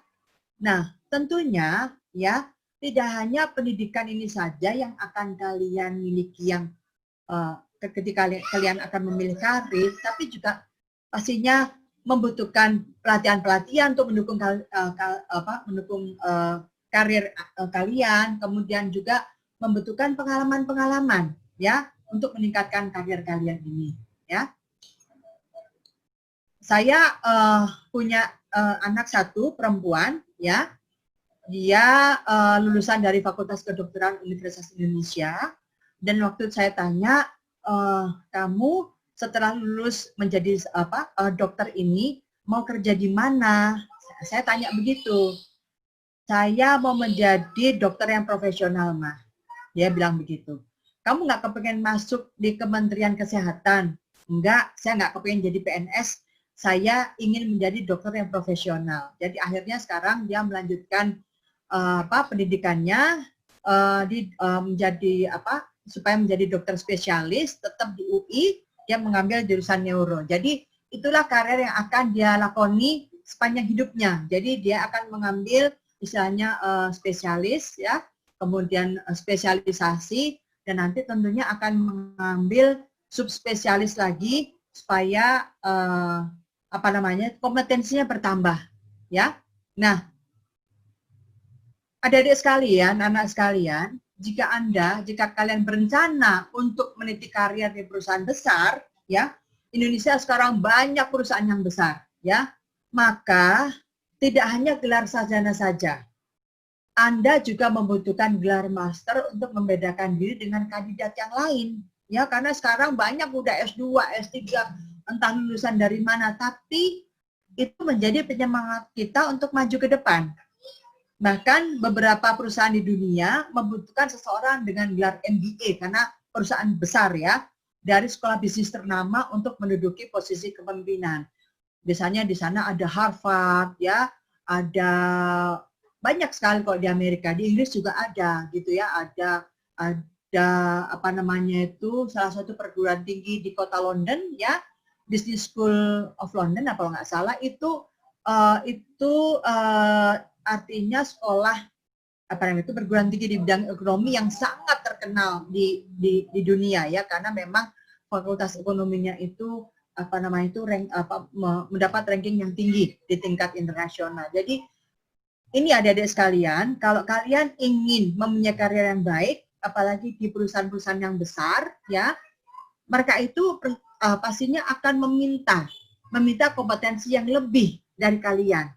Nah, tentunya ya tidak hanya pendidikan ini saja yang akan kalian miliki yang ketika kalian akan memilih karir, tapi juga pastinya membutuhkan pelatihan-pelatihan untuk mendukung karir kalian, kemudian juga membutuhkan pengalaman-pengalaman ya untuk meningkatkan karir kalian ini ya. Saya punya anak satu perempuan ya, dia lulusan dari Fakultas Kedokteran Universitas Indonesia, dan waktu saya tanya kamu setelah lulus menjadi dokter ini mau kerja di mana? Saya tanya begitu. Saya mau menjadi dokter yang profesional, mah. Dia bilang begitu. Kamu nggak kepengen masuk di Kementerian Kesehatan? Enggak, saya nggak kepengen jadi PNS. Saya ingin menjadi dokter yang profesional. Jadi akhirnya sekarang dia melanjutkan pendidikannya supaya menjadi dokter spesialis tetap di UI, dia mengambil jurusan neuro. Jadi itulah karir yang akan dia lakoni sepanjang hidupnya. Jadi dia akan mengambil istilahnya spesialis ya, kemudian spesialisasi, dan nanti tentunya akan mengambil subspesialis lagi supaya kompetensinya bertambah ya. Nah, adik-adik sekalian, anak sekalian, jika kalian berencana untuk meniti karir di perusahaan besar, ya, Indonesia sekarang banyak perusahaan yang besar, ya, maka tidak hanya gelar sarjana saja. Anda juga membutuhkan gelar master untuk membedakan diri dengan kandidat yang lain, ya, karena sekarang banyak udah S2, S3, entah lulusan dari mana, tapi itu menjadi penyemangat kita untuk maju ke depan. Bahkan beberapa perusahaan di dunia membutuhkan seseorang dengan gelar MBA karena perusahaan besar ya, dari sekolah bisnis ternama untuk menduduki posisi kepemimpinan. Biasanya di sana ada Harvard ya, ada banyak sekali kok di Amerika, di Inggris juga ada gitu ya, ada salah satu perguruan tinggi di kota London ya, Business School of London apa nggak salah, itu artinya sekolah perguruan tinggi di bidang ekonomi yang sangat terkenal di dunia ya, karena memang fakultas ekonominya itu mendapat ranking yang tinggi di tingkat internasional. Jadi ini adik-adik sekalian, kalau kalian ingin mempunyai karir yang baik, apalagi di perusahaan-perusahaan yang besar ya, mereka itu pastinya akan meminta kompetensi yang lebih dari kalian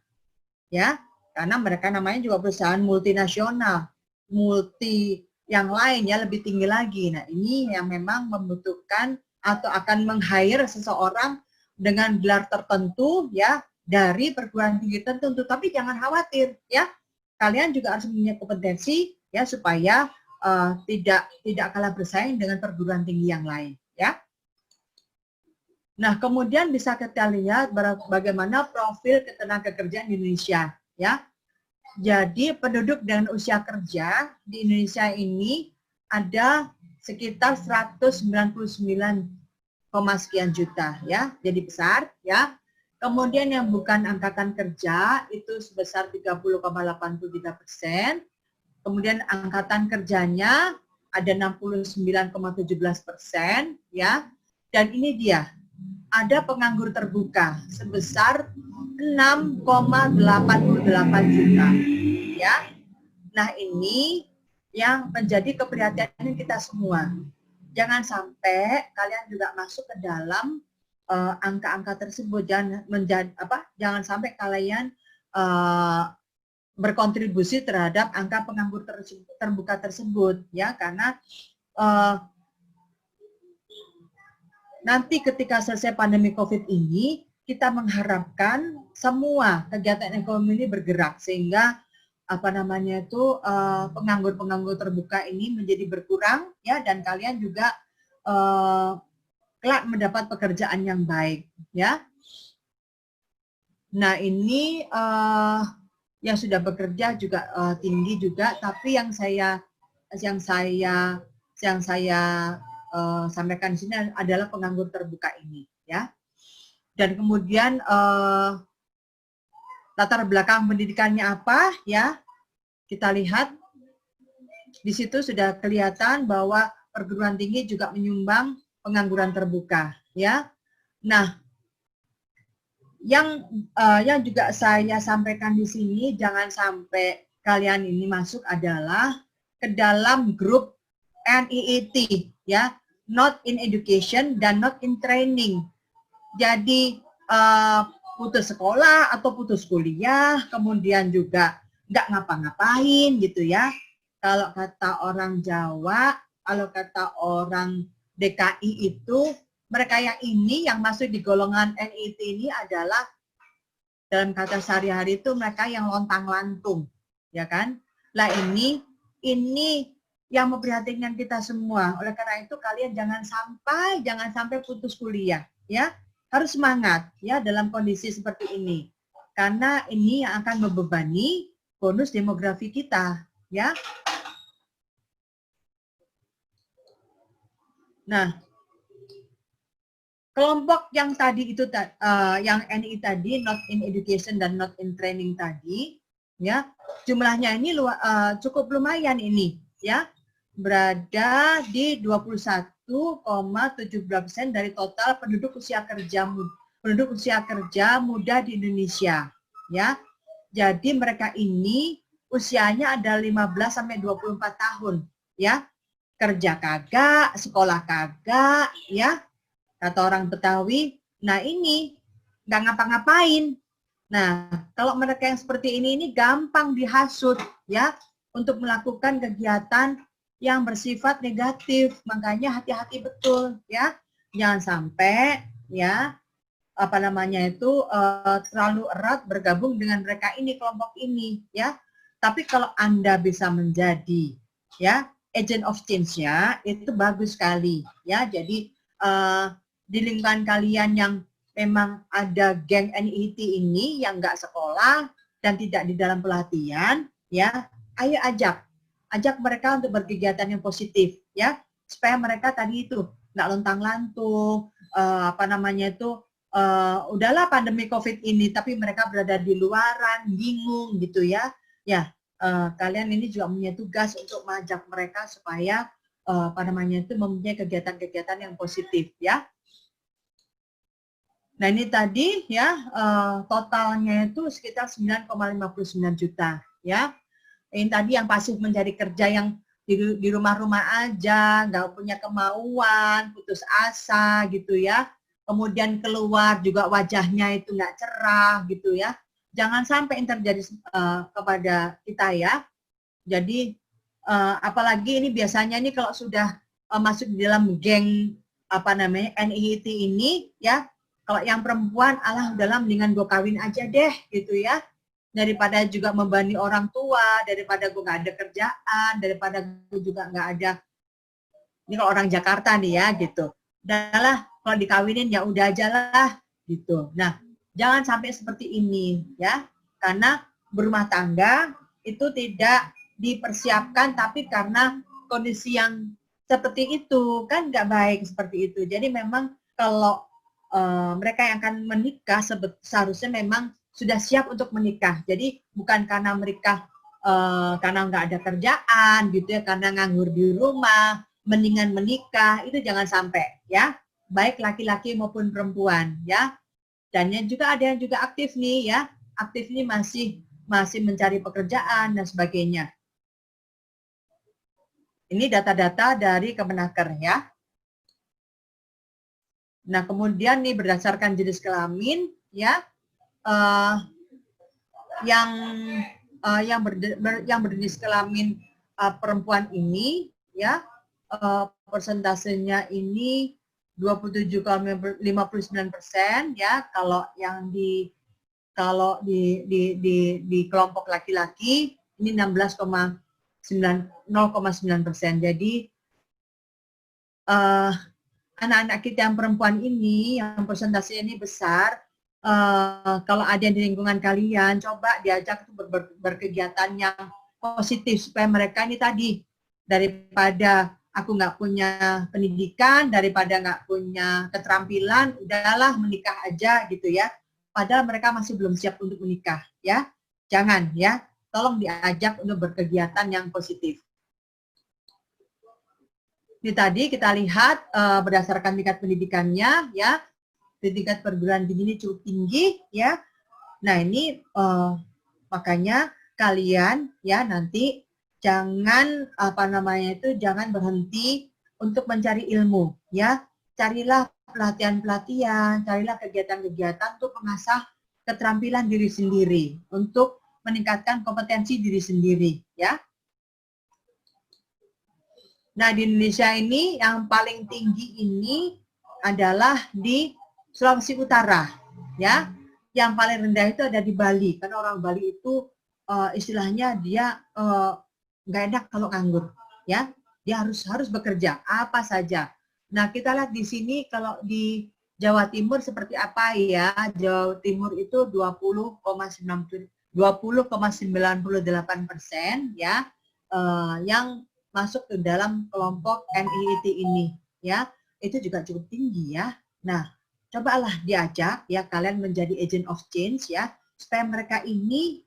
ya. Karena mereka namanya juga perusahaan multinasional, yang lainnya lebih tinggi lagi. Nah, ini yang memang membutuhkan atau akan meng-hire seseorang dengan gelar tertentu ya, dari perguruan tinggi tertentu. Tapi jangan khawatir ya, kalian juga harus mempunyai kompetensi ya, supaya tidak kalah bersaing dengan perguruan tinggi yang lain ya. Nah, kemudian bisa kita lihat bagaimana profil ketenagakerjaan di Indonesia ya. Jadi penduduk dengan usia kerja di Indonesia ini ada sekitar 199, sekian juta ya. Jadi besar ya. Kemudian yang bukan angkatan kerja itu sebesar 30,83%. Kemudian angkatan kerjanya ada 69,17% ya. Dan ini dia, ada penganggur terbuka sebesar 6,88 juta ya. Nah, ini yang menjadi keprihatinan kita semua. Jangan sampai kalian juga masuk ke dalam angka-angka tersebut. Jangan sampai kalian berkontribusi terhadap angka penganggur terbuka tersebut ya, karena nanti ketika selesai pandemi COVID ini, kita mengharapkan semua kegiatan ekonomi ini bergerak sehingga penganggur-penganggur terbuka ini menjadi berkurang ya, dan kalian juga kelak mendapat pekerjaan yang baik ya. Nah, ini yang sudah bekerja juga tinggi juga, tapi yang saya sampaikan di sini adalah penganggur terbuka ini ya. Dan kemudian latar belakang pendidikannya apa ya, kita lihat di situ sudah kelihatan bahwa perguruan tinggi juga menyumbang pengangguran terbuka ya. Nah, yang juga saya sampaikan di sini, jangan sampai kalian ini masuk adalah ke dalam grup NEET ya, not in education dan not in training. Jadi putus sekolah atau putus kuliah, kemudian juga nggak ngapa-ngapain gitu ya. Kalau kata orang Jawa, kalau kata orang DKI itu, mereka yang ini yang masuk di golongan NEET ini adalah dalam kata sehari-hari itu mereka yang lontang-lantung, ya kan? Lah ini yang memprihatinkan kita semua. Oleh karena itu kalian jangan sampai putus kuliah, ya. Harus semangat ya dalam kondisi seperti ini. Karena ini yang akan membebani bonus demografi kita, ya. Nah, kelompok yang tadi itu, yang NI tadi, not in education dan not in training tadi, ya, jumlahnya ini cukup lumayan ini, ya, berada di 21,17% dari total penduduk usia kerja muda di Indonesia, ya. Jadi mereka ini usianya ada 15 sampai 24 tahun, ya. Kerja kagak, sekolah kagak, ya. Kata orang Betawi, nah ini nggak ngapa-ngapain. Nah, kalau mereka yang seperti ini gampang dihasut, ya, untuk melakukan kegiatan yang bersifat negatif. Makanya hati-hati betul, ya. Jangan sampai, ya, terlalu erat bergabung dengan mereka ini, kelompok ini, ya. Tapi kalau Anda bisa menjadi, ya, agent of change-nya, itu bagus sekali, ya. Jadi di lingkungan kalian yang memang ada geng NIT ini yang nggak sekolah dan tidak di dalam pelatihan, ya, ayo ajak mereka untuk berkegiatan yang positif, ya, supaya mereka tadi itu nggak lontang-lantung, udahlah pandemi COVID ini, tapi mereka berada di luaran, bingung gitu, ya. Ya, kalian ini juga punya tugas untuk mengajak mereka supaya mempunyai kegiatan-kegiatan yang positif, ya. Nah, ini tadi, ya, totalnya itu sekitar 9,59 juta, ya. Ini tadi yang pasif mencari kerja yang di rumah-rumah aja, nggak punya kemauan, putus asa gitu, ya. Kemudian keluar juga wajahnya itu nggak cerah gitu, ya. Jangan sampai ini terjadi kepada kita, ya. Jadi apalagi ini biasanya ini kalau sudah masuk di dalam geng NIT ini, ya, kalau yang perempuan, alah udahlah mendingan gue kawin aja deh gitu, ya, daripada juga membebani orang tua, daripada gue nggak ada kerjaan, daripada gue juga nggak ada, ini kalau orang Jakarta nih, ya, gitu, udahlah kalau dikawinin ya udah aja lah gitu. Nah, jangan sampai seperti ini, ya, karena berumah tangga itu tidak dipersiapkan, tapi karena kondisi yang seperti itu kan nggak baik seperti itu. Jadi memang kalau mereka yang akan menikah seharusnya memang sudah siap untuk menikah. Jadi bukan karena mereka karena nggak ada kerjaan gitu, ya, karena nganggur di rumah, mendingan menikah, itu jangan sampai, ya, baik laki-laki maupun perempuan, ya. Dan yang juga ada yang juga aktif nih, ya, aktif ini masih mencari pekerjaan dan sebagainya. Ini data-data dari Kemenaker, ya. Nah, kemudian nih berdasarkan jenis kelamin, ya, yang berjenis kelamin perempuan ini, ya, persentasenya ini 27,59%, ya. Kalau yang di kelompok laki-laki ini 0,9%. Jadi anak-anak kita yang perempuan ini, yang persentasenya ini besar, kalau ada di lingkungan kalian, coba diajak berkegiatan yang positif, supaya mereka ini tadi, daripada aku nggak punya pendidikan, daripada nggak punya keterampilan, udahlah menikah aja gitu, ya. Padahal mereka masih belum siap untuk menikah, ya. Jangan, ya. Tolong diajak untuk berkegiatan yang positif. Ini tadi kita lihat berdasarkan tingkat pendidikannya, ya, di tingkat perguruan tinggi ini cukup tinggi, ya. Nah, ini makanya kalian, ya, nanti jangan jangan berhenti untuk mencari ilmu, ya. Carilah pelatihan-pelatihan, carilah kegiatan-kegiatan untuk mengasah keterampilan diri sendiri, untuk meningkatkan kompetensi diri sendiri, ya. Nah, di Indonesia ini yang paling tinggi ini adalah di Sulawesi Utara, ya. Yang paling rendah itu ada di Bali, karena orang Bali itu istilahnya dia nggak enak kalau nganggur, ya. Dia harus bekerja apa saja. Nah, kita lihat di sini kalau di Jawa Timur seperti apa, ya. Jawa Timur itu 20,98% ya yang masuk ke dalam kelompok NEET ini ya, itu juga cukup tinggi ya. Nah, cobalah diajak ya kalian menjadi agent of change ya, supaya mereka ini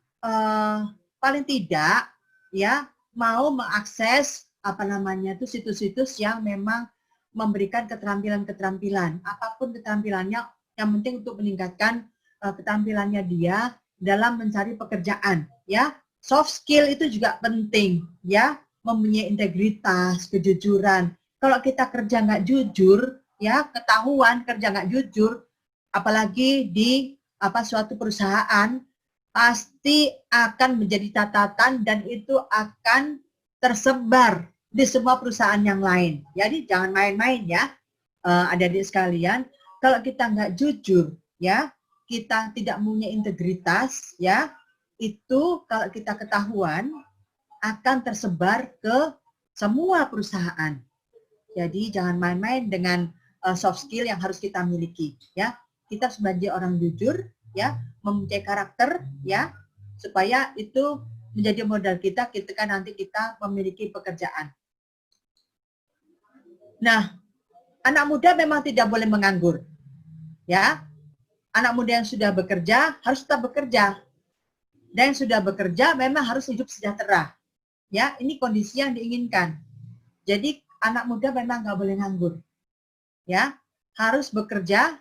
paling tidak ya mau mengakses apa namanya itu situs-situs yang memang memberikan keterampilan-keterampilan, apapun keterampilannya, yang penting untuk meningkatkan keterampilannya dia dalam mencari pekerjaan ya. Soft skill itu juga penting ya, mempunyai integritas, kejujuran. Kalau kita kerja nggak jujur ya, ketahuan kerja nggak jujur, apalagi di suatu perusahaan, pasti akan menjadi catatan dan itu akan tersebar di semua perusahaan yang lain. Jadi jangan main-main ya, adik-adik sekalian. Kalau kita nggak jujur ya, kita tidak punya integritas ya, itu kalau kita ketahuan akan tersebar ke semua perusahaan. Jadi jangan main-main dengan soft skill yang harus kita miliki ya. Kita sebagai orang jujur ya, mempunyai karakter ya, supaya itu menjadi modal kita ketika nanti kita memiliki pekerjaan. Nah, anak muda memang tidak boleh menganggur ya. Anak muda yang sudah bekerja harus tetap bekerja, dan yang sudah bekerja memang harus hidup sejahtera ya. Ini kondisi yang diinginkan. Jadi anak muda memang nggak boleh nganggur ya, harus bekerja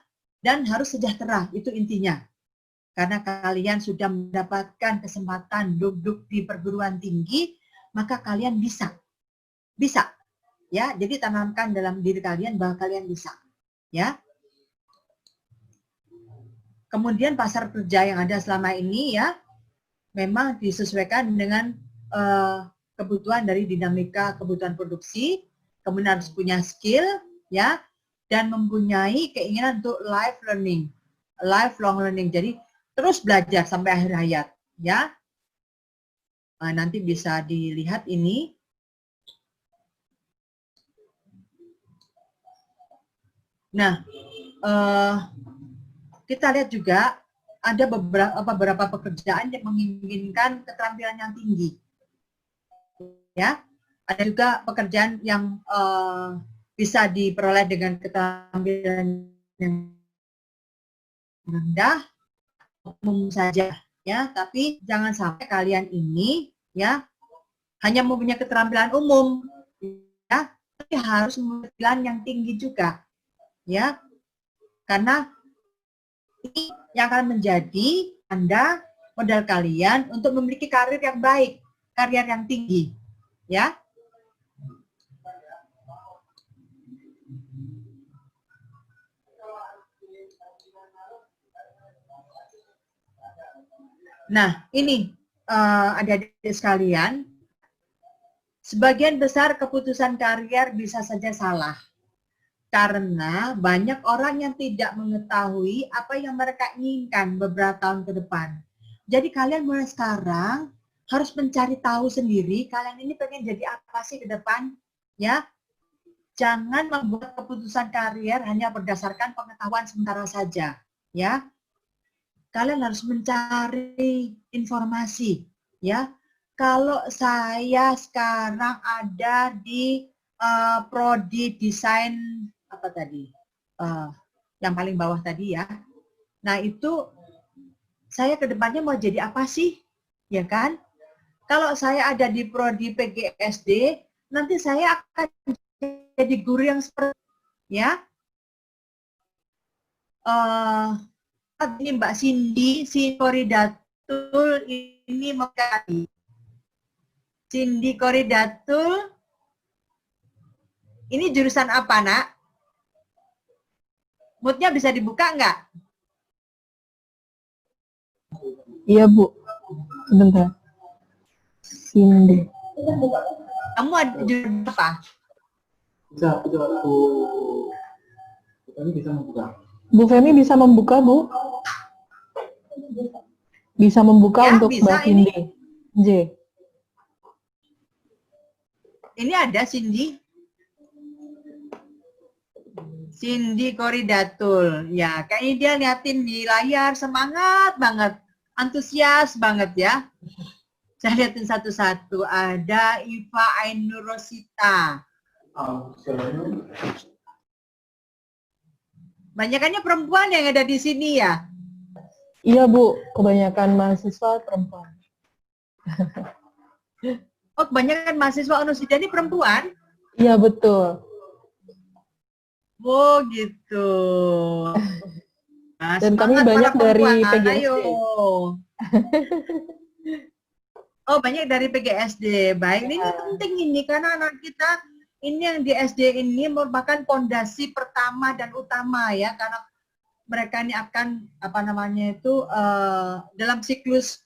dan harus sejahtera, itu intinya. Karena kalian sudah mendapatkan kesempatan duduk di perguruan tinggi, maka kalian bisa ya. Jadi tanamkan dalam diri kalian bahwa kalian bisa ya. Kemudian pasar kerja yang ada selama ini ya, memang disesuaikan dengan kebutuhan dari dinamika kebutuhan produksi, kemudian harus punya skill ya, dan mempunyai keinginan untuk lifelong learning. Jadi terus belajar sampai akhir hayat ya. Nanti bisa dilihat ini. Nah, kita lihat juga ada beberapa pekerjaan yang menginginkan keterampilan yang tinggi ya. Ada juga pekerjaan yang bisa diperoleh dengan keterampilan yang rendah, umum saja ya. Tapi jangan sampai kalian ini ya hanya mempunyai keterampilan umum ya, tapi harus memiliki keterampilan yang tinggi juga ya. Karena ini yang akan menjadi Anda modal kalian untuk memiliki karir yang baik, karir yang tinggi ya. Nah, ini adik-adik sekalian, sebagian besar keputusan karier bisa saja salah. Karena banyak orang yang tidak mengetahui apa yang mereka inginkan beberapa tahun ke depan. Jadi kalian mulai sekarang harus mencari tahu sendiri, kalian ini pengen jadi apa sih ke depan, ya. Jangan membuat keputusan karier hanya berdasarkan pengetahuan sementara saja, ya. Kalian harus mencari informasi, ya. Kalau saya sekarang ada di prodi desain apa tadi, yang paling bawah tadi ya. Nah itu saya ke depannya mau jadi apa sih, ya kan? Kalau saya ada di prodi PGSD, nanti saya akan jadi guru yang seperti, ya. Ini Mbak Cindy Koridatul ini mengkaji. Cindy Koridatul, ini jurusan apa, Nak? Moodnya bisa dibuka nggak? Iya, Bu. Sebentar. Cindy. Kamu ada jurusan apa? Bisa, Bu. Kami bisa membuka. Bu Femi bisa membuka, Bu? Bisa membuka Ya, untuk bisa, Mbak Cindy. J. Ini ada Cindy. Cindy Koridatul. Ya, kayaknya dia liatin di layar, semangat banget. antusias banget ya. Saya lihatin satu-satu. Ada Iva Ainur Rosita. Banyakannya perempuan yang ada di sini ya? Iya Bu, kebanyakan mahasiswa perempuan. Oh, kebanyakan mahasiswa Unusida ini perempuan? Iya betul. Oh gitu. Nah, Dan kami semangat banyak para dari perempuan, PGSD. ayo. Oh, banyak dari PGSD. Baik, ini penting ini karena anak kita ini yang di SD ini merupakan fondasi pertama dan utama ya, karena mereka ini akan apa namanya itu dalam siklus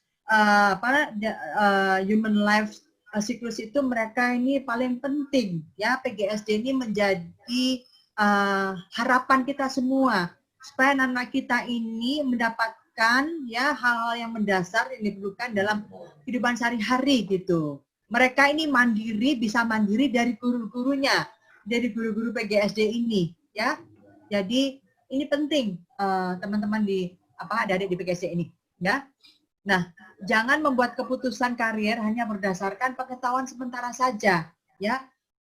human life siklus itu mereka ini paling penting ya. PGSD ini menjadi harapan kita semua supaya anak kita ini mendapatkan ya hal-hal yang mendasar yang diperlukan dalam kehidupan sehari-hari gitu. Mereka ini mandiri, bisa mandiri dari guru-gurunya, dari guru-guru PGSD ini ya. Jadi ini penting teman-teman di adik di PGSD ini ya. Nah, jangan membuat keputusan karier hanya berdasarkan pengetahuan sementara saja ya.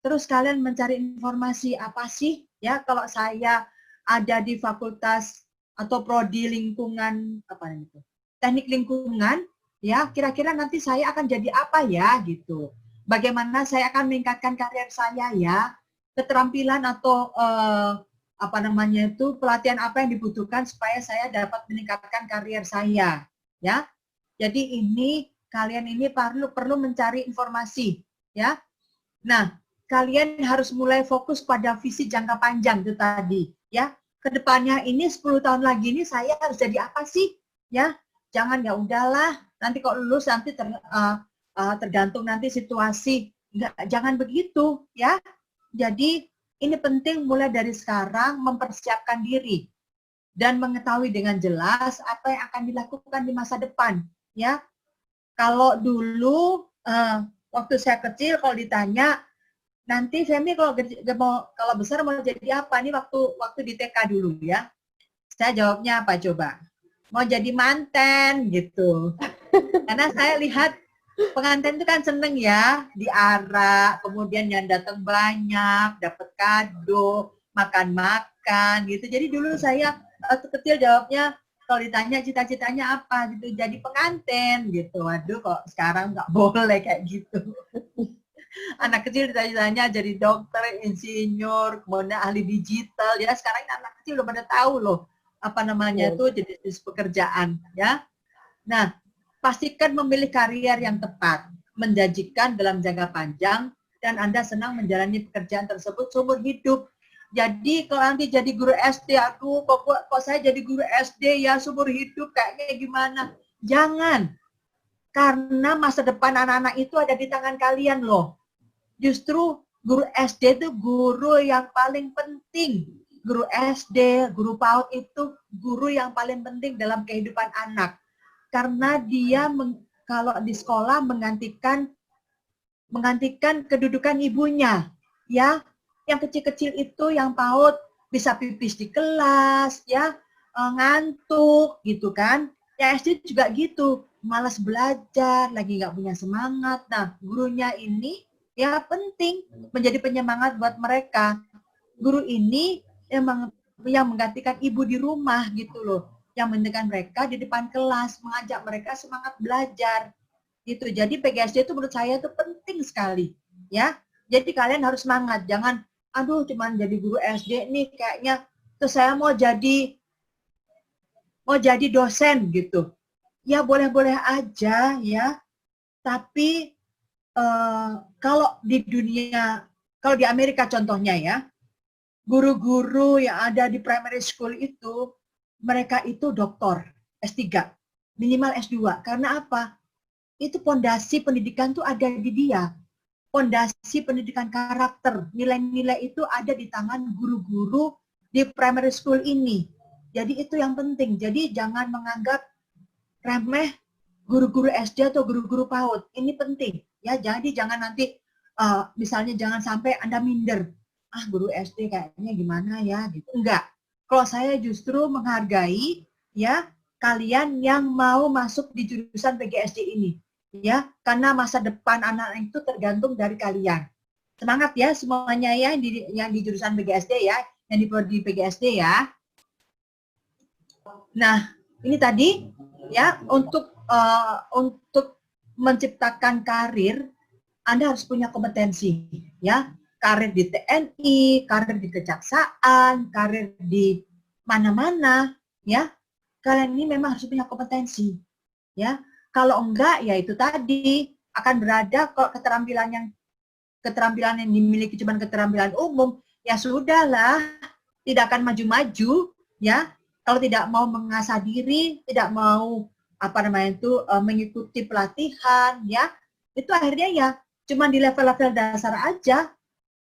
Terus kalian mencari informasi apa sih ya, kalau saya ada di fakultas atau prodi lingkungan teknik lingkungan ya, kira-kira nanti saya akan jadi apa ya gitu. Bagaimana saya akan meningkatkan karier saya ya, keterampilan atau pelatihan apa yang dibutuhkan supaya saya dapat meningkatkan karier saya ya. Jadi ini kalian ini perlu mencari informasi ya. Nah, kalian harus mulai fokus pada visi jangka panjang itu tadi ya. Kedepannya ini 10 tahun lagi ini saya harus jadi apa sih ya. Jangan ya udahlah nanti kok lulus nanti tergantung nanti situasi. Jangan begitu ya. Jadi ini penting mulai dari sekarang mempersiapkan diri dan mengetahui dengan jelas apa yang akan dilakukan di masa depan ya. Kalau dulu waktu saya kecil kalau ditanya nanti Femi kalau besar mau jadi apa nih, waktu di TK dulu ya, saya jawabnya apa coba? Mau jadi manten gitu. Karena saya lihat pengantin itu kan seneng ya, diarak, kemudian yang datang banyak, dapat kado, makan-makan gitu. Jadi dulu saya waktu kecil jawabnya kalau ditanya cita-citanya apa gitu, jadi pengantin gitu. Waduh, kok sekarang nggak boleh kayak gitu. Anak kecil ditanya jadi dokter, insinyur, kemudian ahli digital. Ya sekarang anak kecil udah pada tahu loh apa namanya itu jenis pekerjaan ya. Nah, pastikan memilih karier yang tepat, menjanjikan dalam jangka panjang, dan Anda senang menjalani pekerjaan tersebut seumur hidup. Jadi kalau nanti jadi guru SD, aduh kok saya jadi guru SD ya seumur hidup kayaknya gimana? Jangan, karena masa depan anak-anak itu ada di tangan kalian loh. Justru guru SD itu guru yang paling penting. Guru SD, guru PAUD itu guru yang paling penting dalam kehidupan anak. Karena dia kalau di sekolah menggantikan kedudukan ibunya. Ya, yang kecil-kecil itu yang PAUD bisa pipis di kelas, ya, ngantuk gitu kan. Ya SD juga gitu, malas belajar, lagi nggak punya semangat. Nah, gurunya ini ya penting menjadi penyemangat buat mereka. Guru ini yang menggantikan ibu di rumah gitu loh, yang mendengarkan mereka di depan kelas, mengajak mereka semangat belajar gitu. Jadi PGSD itu menurut saya itu penting sekali ya. Jadi kalian harus semangat, jangan aduh cuman jadi guru SD nih kayaknya terus saya mau jadi dosen gitu. Ya boleh-boleh aja ya, tapi kalau di Amerika contohnya ya, guru-guru yang ada di primary school itu, mereka itu doktor S3, minimal S2. Karena apa? Itu pondasi pendidikan tuh ada di dia. Pondasi pendidikan karakter, nilai-nilai itu ada di tangan guru-guru di primary school ini. Jadi itu yang penting. Jadi jangan menganggap remeh guru-guru SD atau guru-guru PAUD. Ini penting. Ya, jadi jangan nanti misalnya jangan sampai Anda minder. Ah, guru SD kayaknya gimana ya gitu. Enggak. Kalau saya justru menghargai ya kalian yang mau masuk di jurusan PGSD ini, ya, karena masa depan anak itu tergantung dari kalian. Semangat ya semuanya ya yang di jurusan PGSD ya, yang di PGSD ya. Nah, ini tadi ya untuk menciptakan karir, Anda harus punya kompetensi ya. Karir di TNI, karir di kejaksaan, karir di mana-mana ya. Kalian ini memang harus punya kompetensi ya. Kalau enggak ya itu tadi akan berada kok keterampilan yang dimiliki cuma keterampilan umum, ya sudahlah, tidak akan maju-maju ya. Kalau tidak mau mengasah diri, tidak mau mengikuti pelatihan ya, itu akhirnya ya cuma di level-level dasar aja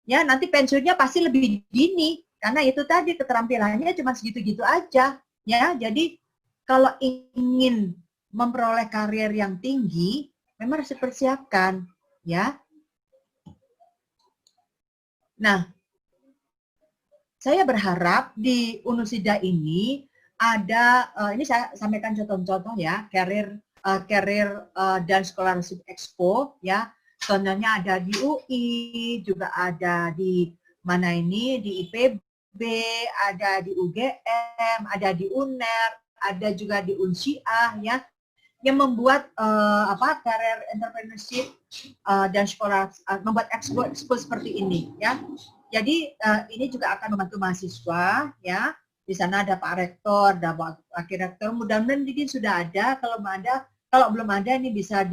ya. Nanti pensiunnya pasti lebih dini karena itu tadi keterampilannya cuma segitu-gitu aja ya. Jadi kalau ingin memperoleh karir yang tinggi, memang harus dipersiapkan ya. Nah, saya berharap di Unusida ini ada, ini saya sampaikan contoh-contoh ya, career dan scholarship expo ya. Contohnya ada di UI, juga ada di mana ini, di IPB, ada di UGM, ada di UNER, ada juga di Unsiah ya, yang membuat career entrepreneurship dan scholarship, membuat expo seperti ini ya. Jadi ini juga akan membantu mahasiswa ya. Di sana ada Pak Rektor, ada Wakil Rektor. Mudah-mudahan ini sudah ada. Kalau belum ada ini bisa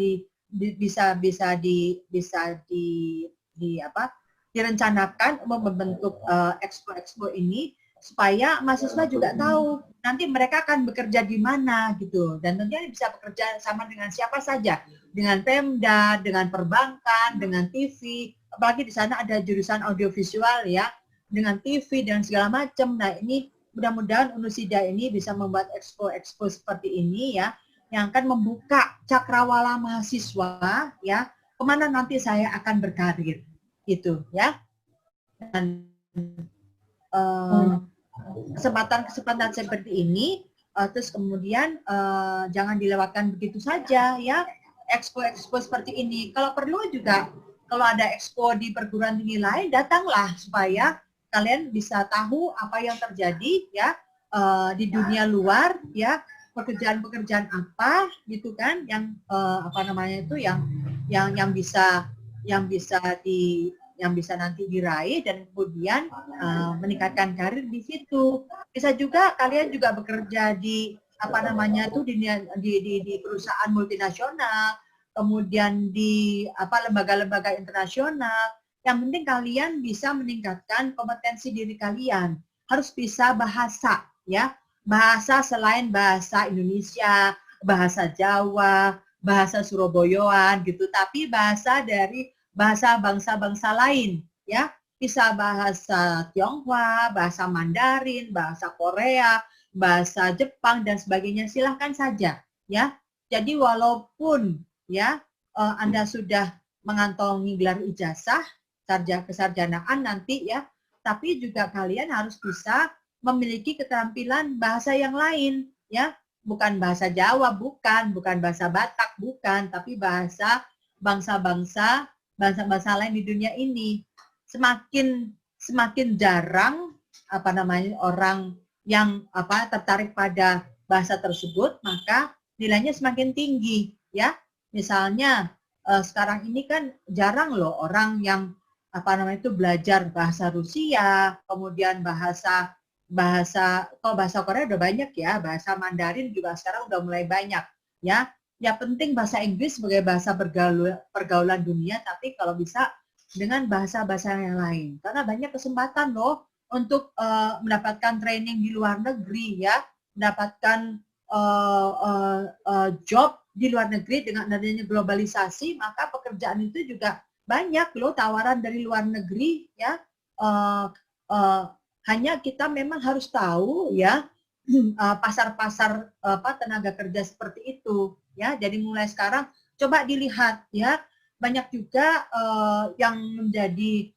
direncanakan membentuk expo ini supaya mahasiswa juga tahu nanti mereka akan bekerja di mana gitu, dan tentunya bisa bekerja sama dengan siapa saja, dengan Pemda, dengan perbankan, dengan TV, apalagi di sana ada jurusan audiovisual ya, dengan TV dan segala macam. Nah ini mudah-mudahan Unusida ini bisa membuat expo seperti ini ya, yang akan membuka cakrawala mahasiswa ya, kemana nanti saya akan berkarir gitu ya. Dan kesempatan seperti ini terus kemudian jangan dilewatkan begitu saja ya, expo seperti ini. Kalau perlu juga kalau ada expo di perguruan tinggi lain, datanglah supaya kalian bisa tahu apa yang terjadi ya di dunia luar ya, pekerjaan-pekerjaan apa gitu kan yang yang bisa nanti diraih dan kemudian meningkatkan karir di situ. Bisa juga kalian juga bekerja di di perusahaan multinasional, kemudian di lembaga-lembaga internasional. Yang penting kalian bisa meningkatkan kompetensi diri kalian. Harus bisa bahasa ya, bahasa selain bahasa Indonesia, bahasa Jawa, bahasa Surabayaan gitu, tapi bahasa dari bahasa bangsa-bangsa lain ya, bisa bahasa Tionghoa, bahasa Mandarin, bahasa Korea, bahasa Jepang dan sebagainya, silahkan saja ya. Jadi walaupun ya Anda sudah mengantongi gelar ijazah kesarjanaan nanti ya, tapi juga kalian harus bisa memiliki keterampilan bahasa yang lain ya, bukan bahasa Jawa, bukan bahasa Batak, bukan, tapi bahasa bangsa-bangsa lain di dunia ini. Semakin jarang orang yang tertarik pada bahasa tersebut, maka nilainya semakin tinggi ya. Misalnya sekarang ini kan jarang loh orang yang belajar bahasa Rusia, kemudian bahasa Korea udah banyak ya, bahasa Mandarin juga sekarang udah mulai banyak ya. Ya penting bahasa Inggris sebagai bahasa pergaulan dunia, tapi kalau bisa dengan bahasa-bahasa yang lain. Karena banyak kesempatan loh untuk mendapatkan training di luar negeri ya, mendapatkan job di luar negeri. Dengan adanya globalisasi, maka pekerjaan itu juga banyak loh tawaran dari luar negeri ya. Hanya kita memang harus tahu ya pasar-pasar tenaga kerja seperti itu ya. Jadi mulai sekarang coba dilihat ya, banyak juga yang menjadi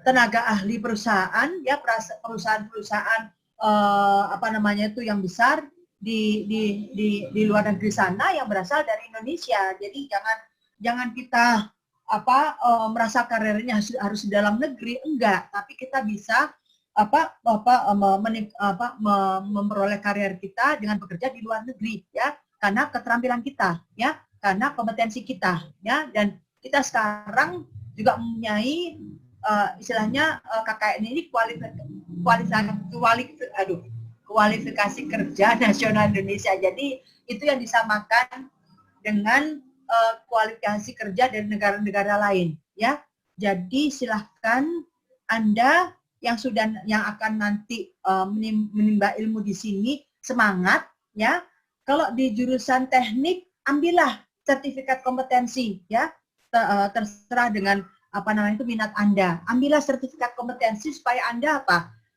tenaga ahli perusahaan ya, perusahaan-perusahaan apa namanya itu yang besar di luar negeri sana yang berasal dari Indonesia. Jadi jangan kita merasa karirnya harus di dalam negeri, enggak, tapi kita bisa memperoleh karir kita dengan bekerja di luar negeri, ya, karena keterampilan kita, ya, karena kompetensi kita, ya, dan kita sekarang juga mempunyai istilahnya KKN ini kualifikasi kerja nasional Indonesia. Jadi itu yang disamakan dengan kualifikasi kerja dari negara-negara lain, ya. Jadi silahkan Anda yang akan nanti menimba ilmu di sini, semangat, ya. Kalau di jurusan teknik, ambillah sertifikat kompetensi, ya. Terserah dengan minat Anda. Ambillah sertifikat kompetensi supaya Anda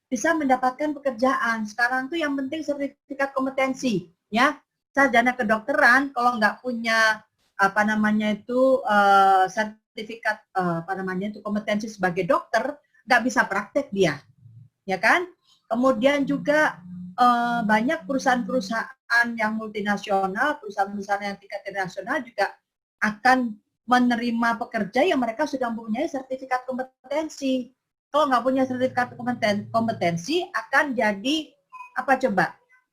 bisa mendapatkan pekerjaan. Sekarang tuh yang penting sertifikat kompetensi, ya. Sarjana kedokteran kalau nggak punya sertifikat kompetensi sebagai dokter, nggak bisa praktek dia, ya kan? Kemudian juga banyak perusahaan-perusahaan yang multinasional, perusahaan-perusahaan yang tingkat internasional juga akan menerima pekerja yang mereka sudah mempunyai sertifikat kompetensi. Kalau nggak punya sertifikat kompetensi, akan jadi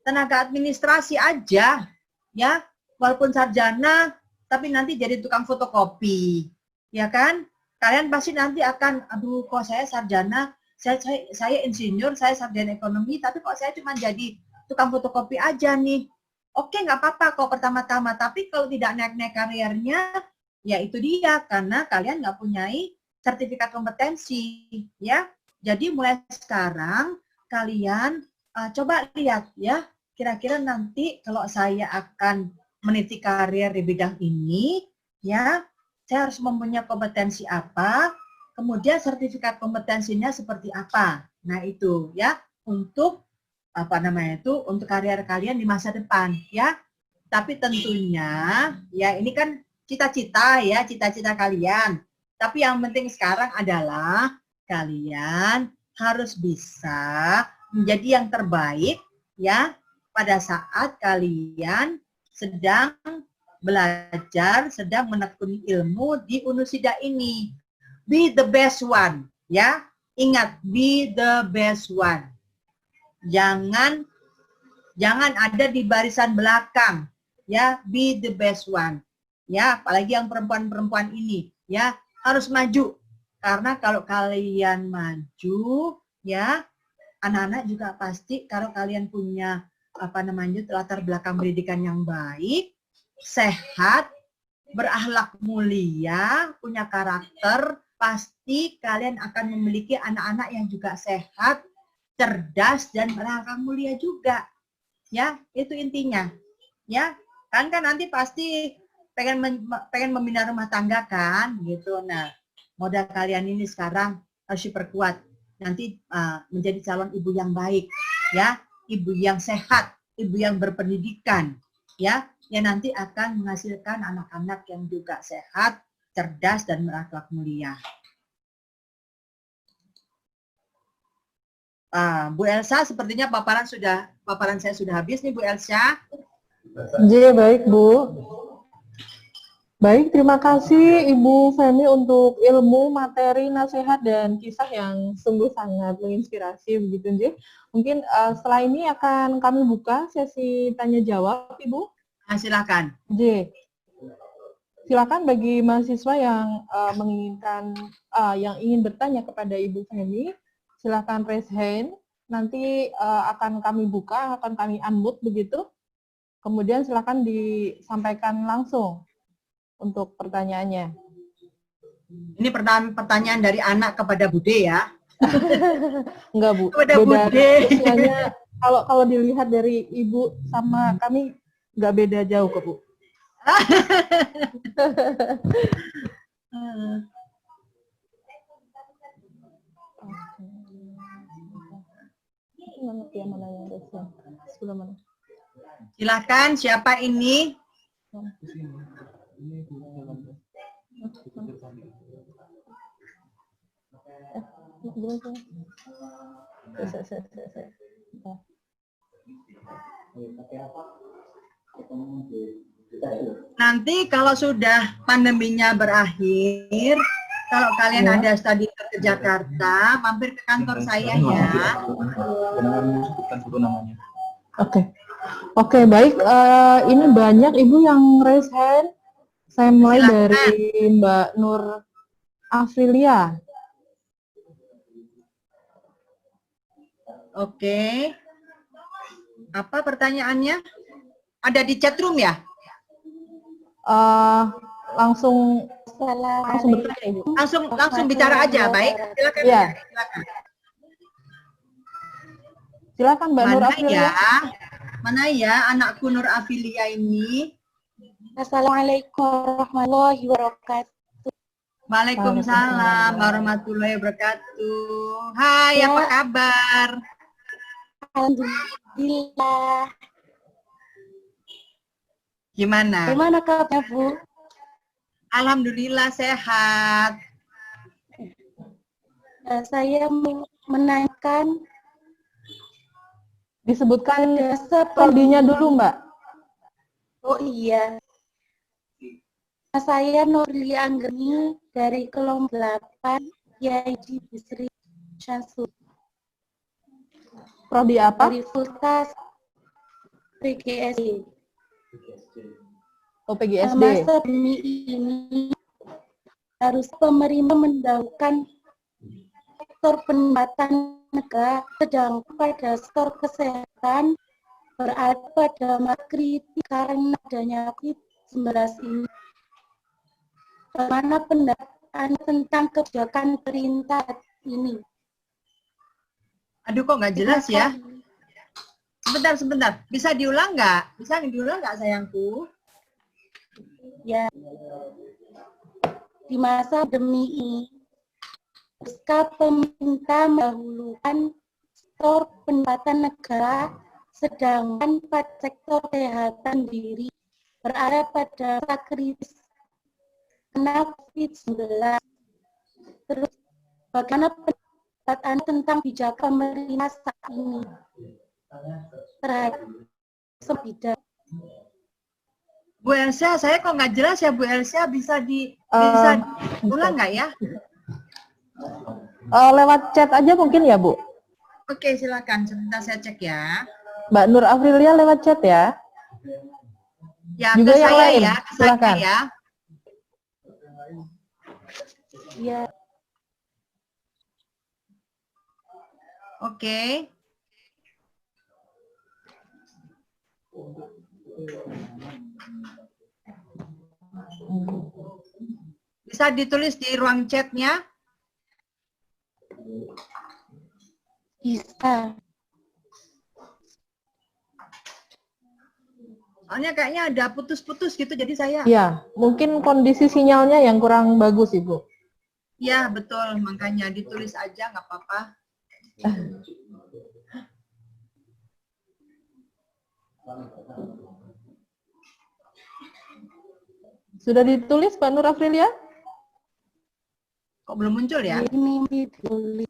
tenaga administrasi aja, ya, walaupun sarjana, tapi nanti jadi tukang fotokopi, ya kan? Kalian pasti nanti akan, aduh kok saya sarjana, saya insinyur, saya sarjana ekonomi, tapi kok saya cuma jadi tukang fotokopi aja nih. Oke, nggak apa-apa kok pertama-tama, tapi kalau tidak naik-naik karirnya, ya itu dia, karena kalian nggak punyai sertifikat kompetensi, ya. Jadi mulai sekarang, kalian coba lihat, ya, kira-kira nanti kalau saya akan meniti karir di bidang ini, ya, saya harus mempunyai kompetensi apa, kemudian sertifikat kompetensinya seperti apa. Nah itu, ya, untuk untuk karir kalian di masa depan, ya. Tapi tentunya, ya, ini kan cita-cita, ya, cita-cita kalian. Tapi yang penting sekarang adalah kalian harus bisa menjadi yang terbaik, ya, pada saat kalian sedang belajar, sedang menekuni ilmu di Unusida ini. Be the best one, ya. Ingat, be the best one. Jangan ada di barisan belakang, ya. Be the best one, ya. Apalagi yang perempuan-perempuan ini, ya, harus maju. Karena kalau kalian maju, ya, anak-anak juga pasti kalau kalian punya latar belakang pendidikan yang baik, sehat, berakhlak mulia, punya karakter, pasti kalian akan memiliki anak-anak yang juga sehat, cerdas, dan berakhlak mulia juga. Ya, itu intinya. Ya, kan nanti pasti pengen membina rumah tangga kan, gitu. Nah, modal kalian ini sekarang harus diperkuat. Nanti menjadi calon ibu yang baik, ya, ibu yang sehat, ibu yang berpendidikan, ya, yang nanti akan menghasilkan anak-anak yang juga sehat, cerdas, dan berakhlak mulia. Bu Elsa, sepertinya paparan saya sudah habis nih, Bu Elsa. Baik, Bu. Baik, terima kasih Ibu Femi untuk ilmu, materi, nasihat, dan kisah yang sungguh sangat menginspirasi, begitu, Nji. Mungkin setelah ini akan kami buka sesi tanya-jawab, Ibu. Silakan. Nji, silakan bagi mahasiswa yang menginginkan, yang ingin bertanya kepada Ibu Femi, silakan raise hand. Nanti akan kami buka, akan kami unmute, begitu. Kemudian silakan disampaikan langsung untuk pertanyaannya. Ini pertanyaan dari anak kepada Bude, ya? Enggak, Bu. Kepada beda Bude. usianya, kalau dilihat dari Ibu sama kami nggak beda jauh kok, Bu. Silakan, siapa ini? Nanti kalau sudah pandeminya berakhir, kalau kalian Ya. ada studi tour ke Jakarta, mampir ke kantor saya ya. Oke. Oke, baik. Ini banyak Ibu yang raise hand. Saya mulai Silakan. dari Mbak Nur Afrilia. Oke. Apa pertanyaannya? Ada di chat room ya? Langsung bertanya Ibu. Langsung bicara aja, baik. Silakan. Iya. Silakan. Silakan Mbak Nur Afrilia. Mana ya anakku Nur Afilia ini? Assalamualaikum warahmatullahi wabarakatuh. Waalaikumsalam warahmatullahi wabarakatuh. Hai, apa kabar? Alhamdulillah. Gimana? Gimana kabarnya, Bu? Alhamdulillah sehat. Saya mau menanyakan Disebutkan jasa prodinya dulu, Mbak. Oh iya. Saya Nurlia Anggeni dari kelompok 8 YID Bisri Syamsul. Prodi apa? Dari Fakultas PGSD. Oh, PGSD. Masa pandemi ini harus pemerintah mendahulukan sektor pendapatan negara, sedang pada sektor kesehatan berada pada masa kritis karena adanya COVID-19 ini. Bagaimana pendapat Anda tentang kebijakan perintah ini? Aduh, kok nggak jelas ya? Sebentar. Bisa diulang nggak? Bisa diulang nggak, sayangku? Ya, di masa pandemi ini, jika pemerintah mendahulukan sektor pendapatan negara, sedangkan pada sektor kesehatan diri berada pada masa kritis karena COVID-19. Terus, bagaimana pendapat Anda tentang kebijakan pemerintah saat ini terhadap sebidang? Bu Elsa, saya kok nggak jelas ya, Bu Elsa, bisa diulang nggak ya? Lewat chat aja mungkin ya, Bu? Oke, silakan. Sebentar saya cek ya. Mbak Nur Afrilia lewat chat ya. Ya, Juga ke yang saya lain, ya, ke silakan. saya ya. Ya, Oke. Bisa ditulis di ruang chatnya. bisa. Soalnya kayaknya ada putus-putus gitu, jadi saya. Ya, mungkin kondisi sinyalnya yang kurang bagus, Ibu. Ya, betul. Makanya ditulis aja, nggak apa-apa. Sudah ditulis, Mbak Nur Afrilia? Kok belum muncul ya? Ini ditulis.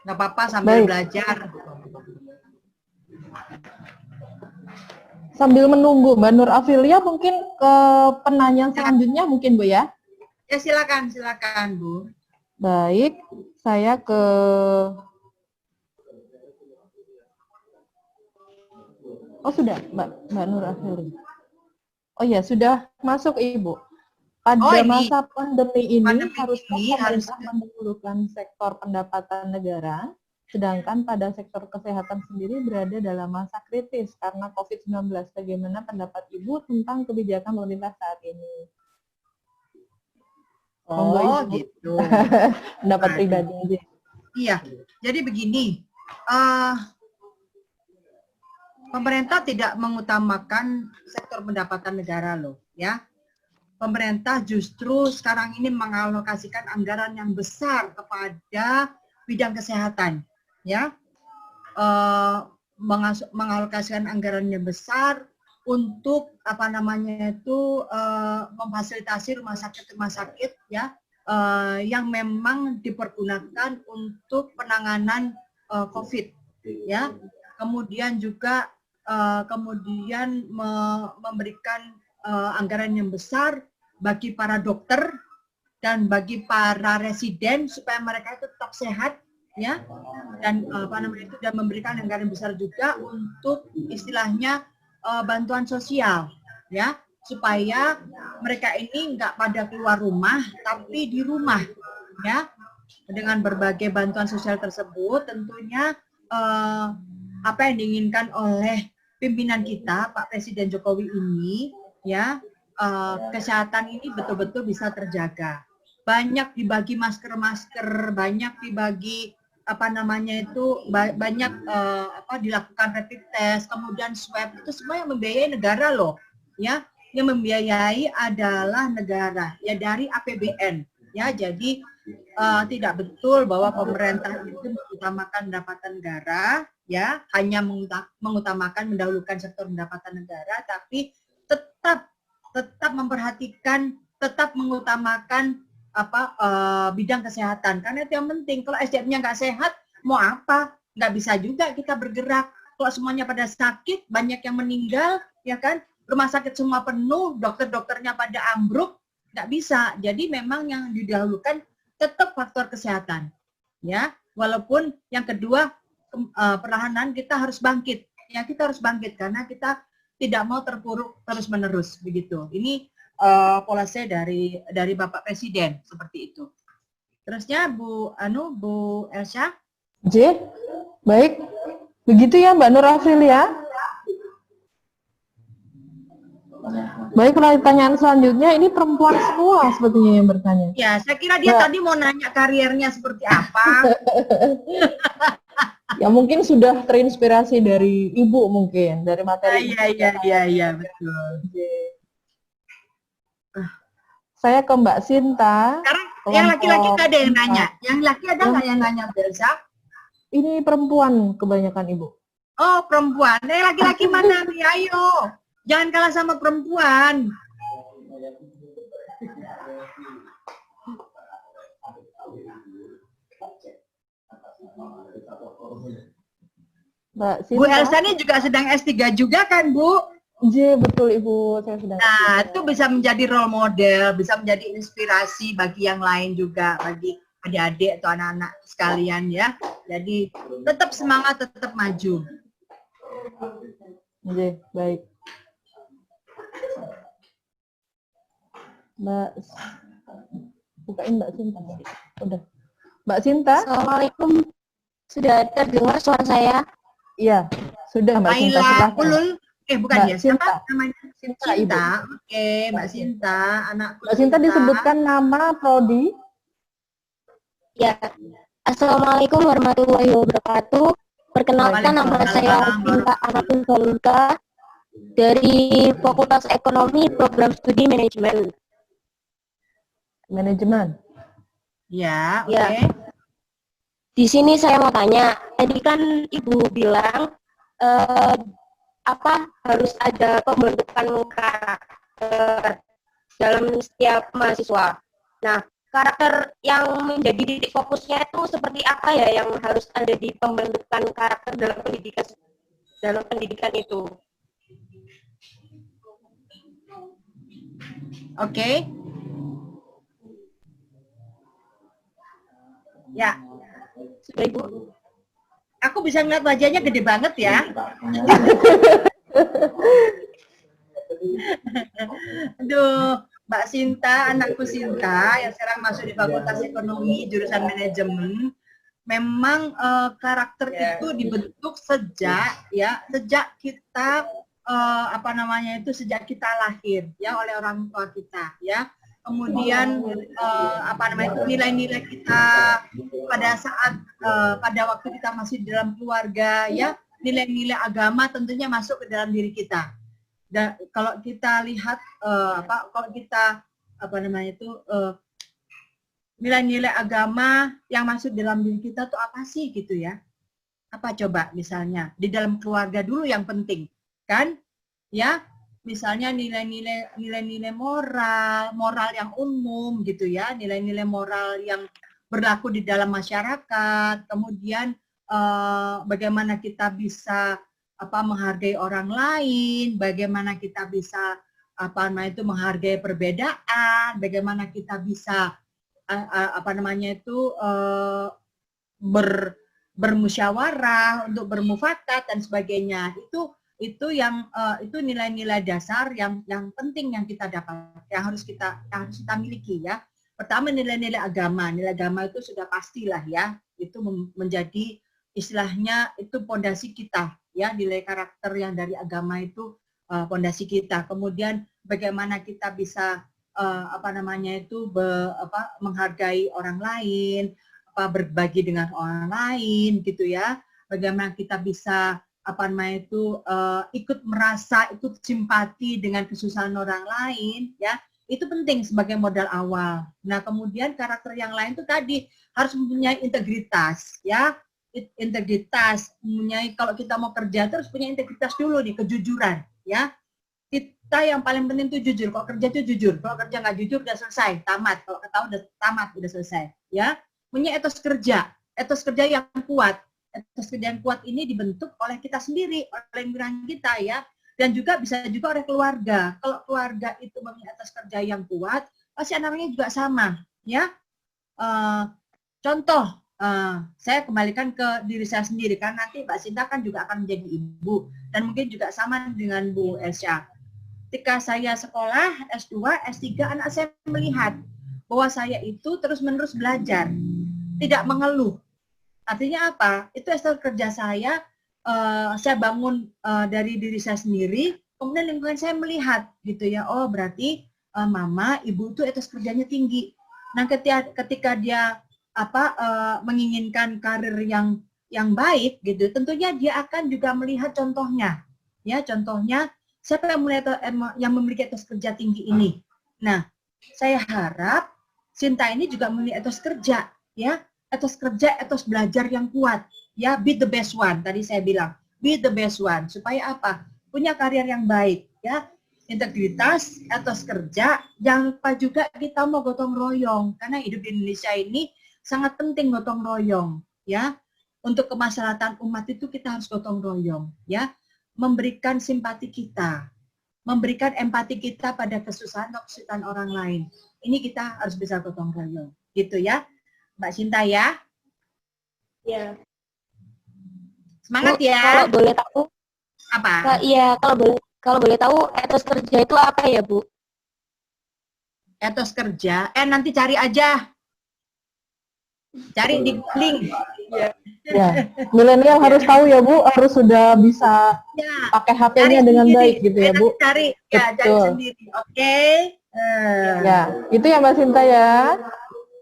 Nggak apa-apa, sambil Baik. belajar. Sambil menunggu Mbak Nur Afrilia, mungkin ke penanya selanjutnya mungkin, Bu ya? Ya, silakan, Bu. Baik, saya ke Oh sudah, Mbak Nur Afrilia. Oh ya, sudah masuk Ibu. Pada masa pandemi ini harusnya pemerintah mendahulukan sektor pendapatan negara, sedangkan pada sektor kesehatan sendiri berada dalam masa kritis karena COVID-19. Bagaimana pendapat Ibu tentang kebijakan pemerintah saat ini? Oh, gitu. Pendapat pribadi aja. Iya, jadi begini, pemerintah tidak mengutamakan sektor pendapatan negara loh, ya. Pemerintah justru sekarang ini mengalokasikan anggaran yang besar kepada bidang kesehatan, ya. Mengalokasikan anggaran yang besar untuk apa namanya itu memfasilitasi rumah sakit ya yang memang dipergunakan untuk penanganan COVID, ya. Kemudian juga memberikan anggaran yang besar bagi para dokter dan bagi para residen supaya mereka itu tetap sehat, ya, dan dan memberikan anggaran besar juga untuk istilahnya bantuan sosial, ya, supaya mereka ini nggak pada keluar rumah tapi di rumah, ya. Dengan berbagai bantuan sosial tersebut tentunya apa yang diinginkan oleh pimpinan kita Pak Presiden Jokowi ini, ya, kesehatan ini betul-betul bisa terjaga. Banyak dibagi masker-masker, banyak dibagi apa namanya itu, banyak dilakukan rapid test, kemudian swab, itu semua yang membiayai negara loh, ya. Yang membiayai adalah negara, ya, dari APBN, ya. Jadi tidak betul bahwa pemerintah itu mengutamakan pendapatan negara, ya, hanya mengutamakan mendahulukan sektor pendapatan negara, tapi tetap memperhatikan, tetap mengutamakan bidang kesehatan, karena itu yang penting. Kalau SDM-nya nggak sehat, mau apa? Nggak bisa juga kita bergerak. Kalau semuanya pada sakit, banyak yang meninggal, ya kan? Rumah sakit semua penuh, dokter-dokternya pada ambruk, nggak bisa. Jadi memang yang didahulukan tetap faktor kesehatan, ya. Walaupun yang kedua perlahanan kita harus bangkit, ya, kita harus bangkit karena kita tidak mau terpuruk terus-menerus begitu. Ini polisi dari Bapak Presiden seperti itu. Terusnya Bu Elsa. J, baik. Begitu ya Mbak Nur Aprilia. Baik, pertanyaan selanjutnya ini perempuan semua sepertinya yang bertanya. Ya, saya kira dia tadi mau nanya karirnya seperti apa. Ya mungkin sudah terinspirasi dari Ibu mungkin, dari materi. Iya, betul. Saya ke Mbak Sinta. Sekarang yang laki-laki nggak ada yang nanya. Yang laki ada nggak yang nanya, Belsa? Ini perempuan kebanyakan Ibu. Oh, perempuan. Laki-laki mana nih? Ayo. Jangan kalah sama perempuan. Mbak Sinta. Bu Elsa ini juga sedang S3 juga kan, Bu? J, betul Ibu, saya sedang. Nah, itu bisa menjadi role model, bisa menjadi inspirasi bagi yang lain juga, bagi adik-adik atau anak-anak sekalian, ya. Jadi tetap semangat, tetap maju. J, baik. Mbak, bukain Mbak Sinta. Udah. Mbak Sinta. Assalamualaikum. Sudah terdengar suara saya? Iya, sudah Mbak Sinta. Bukan Mbak ya, Sinta. siapa namanya? Sinta, Ibu. Oke, Mbak Sinta, anakku. Mbak Sinta disebutkan nama prodi. Ya. Assalamualaikum warahmatullahi wabarakatuh. Perkenalkan, nama saya Sinta Amatul Balunka dari Fakultas Ekonomi Program Studi Manajemen. Ya, oke. Ya. Di sini saya mau tanya, tadi kan Ibu bilang harus ada pembentukan karakter dalam setiap mahasiswa. Nah, karakter yang menjadi titik fokusnya itu seperti apa ya yang harus ada di pembentukan karakter dalam pendidikan itu? Oke. Ya. Sudah Ibu. Aku bisa ngeliat wajahnya gede banget ya. Aduh, Mbak Sinta, anakku Sinta yang sekarang masuk di Fakultas Ekonomi jurusan Manajemen. Memang karakter itu dibentuk sejak kita sejak kita lahir ya oleh orang tua kita, ya. kemudian nilai-nilai kita pada saat pada waktu kita masih di dalam keluarga, ya, nilai-nilai agama tentunya masuk ke dalam diri kita. Dan kalau kita lihat kalau kita nilai-nilai agama yang masuk dalam diri kita tuh apa sih gitu ya? Apa coba misalnya di dalam keluarga dulu yang penting kan, ya, misalnya nilai-nilai moral yang umum gitu ya, nilai-nilai moral yang berlaku di dalam masyarakat, kemudian bagaimana kita bisa menghargai orang lain, bagaimana kita bisa menghargai perbedaan, bagaimana kita bisa bermusyawarah untuk bermufakat dan sebagainya. Itu nilai-nilai dasar yang penting yang kita dapat, yang harus kita miliki ya. Pertama, nilai-nilai agama. Nilai agama itu sudah pastilah ya, itu menjadi istilahnya itu pondasi kita ya, nilai karakter yang dari agama itu pondasi kita. Kemudian bagaimana kita bisa menghargai orang lain, berbagi dengan orang lain gitu ya. Bagaimana kita bisa ikut simpati dengan kesusahan orang lain ya. Itu penting sebagai modal awal. Nah, kemudian karakter yang lain itu tadi harus mempunyai integritas ya. Integritas, kalau kita mau kerja terus punya integritas dulu nih, kejujuran ya. Kita yang paling penting itu jujur. Kalau kerja itu jujur. Kalau kerja nggak jujur udah selesai, tamat. Kalau ketahuan udah tamat, udah selesai ya. Punya etos kerja yang kuat. Etos kerja yang kuat ini dibentuk oleh kita sendiri, oleh lingkungan kita ya, dan juga bisa juga oleh keluarga. Kalau keluarga itu mempunyai etos kerja yang kuat, pasti anaknya juga sama ya. Contoh, saya kembalikan ke diri saya sendiri, karena nanti Mbak Sinta kan juga akan menjadi ibu, dan mungkin juga sama dengan Bu Elsya. Ketika saya sekolah S2, S3, anak saya melihat bahwa saya itu terus-menerus belajar, tidak mengeluh. Artinya apa? Itu hasil kerja saya bangun dari diri saya sendiri, kemudian lingkungan saya melihat gitu ya, oh berarti mama, ibu itu etos kerjanya tinggi. Nah, ketika dia menginginkan karir yang baik gitu, tentunya dia akan juga melihat contohnya. Ya, contohnya siapa yang memiliki etos kerja tinggi ini. Nah, saya harap Sinta ini juga memiliki etos kerja, ya, etos kerja, etos belajar yang kuat, ya, be the best one. Tadi saya bilang, be the best one. Supaya apa? Punya karir yang baik, ya, integritas, etos kerja. Jangan lupa juga kita mau gotong royong, karena hidup di Indonesia ini sangat penting gotong royong, ya. Untuk kemaslahatan umat itu kita harus gotong royong, ya, memberikan simpati kita, memberikan empati kita pada kesusahan atau kesulitan orang lain. Ini kita harus bisa gotong royong, gitu ya, Mbak Sinta ya. Ya. Semangat Bu, ya. Kalau boleh tahu apa? Iya, kalau boleh tahu etos kerja itu apa ya, Bu? Etos kerja, nanti cari aja. Cari di link. Ya, milenial harus tahu ya Bu, harus sudah bisa pakai HP-nya dengan baik gitu ya Bu. Cari sendiri, oke? Ya, itu ya Mbak Sinta ya.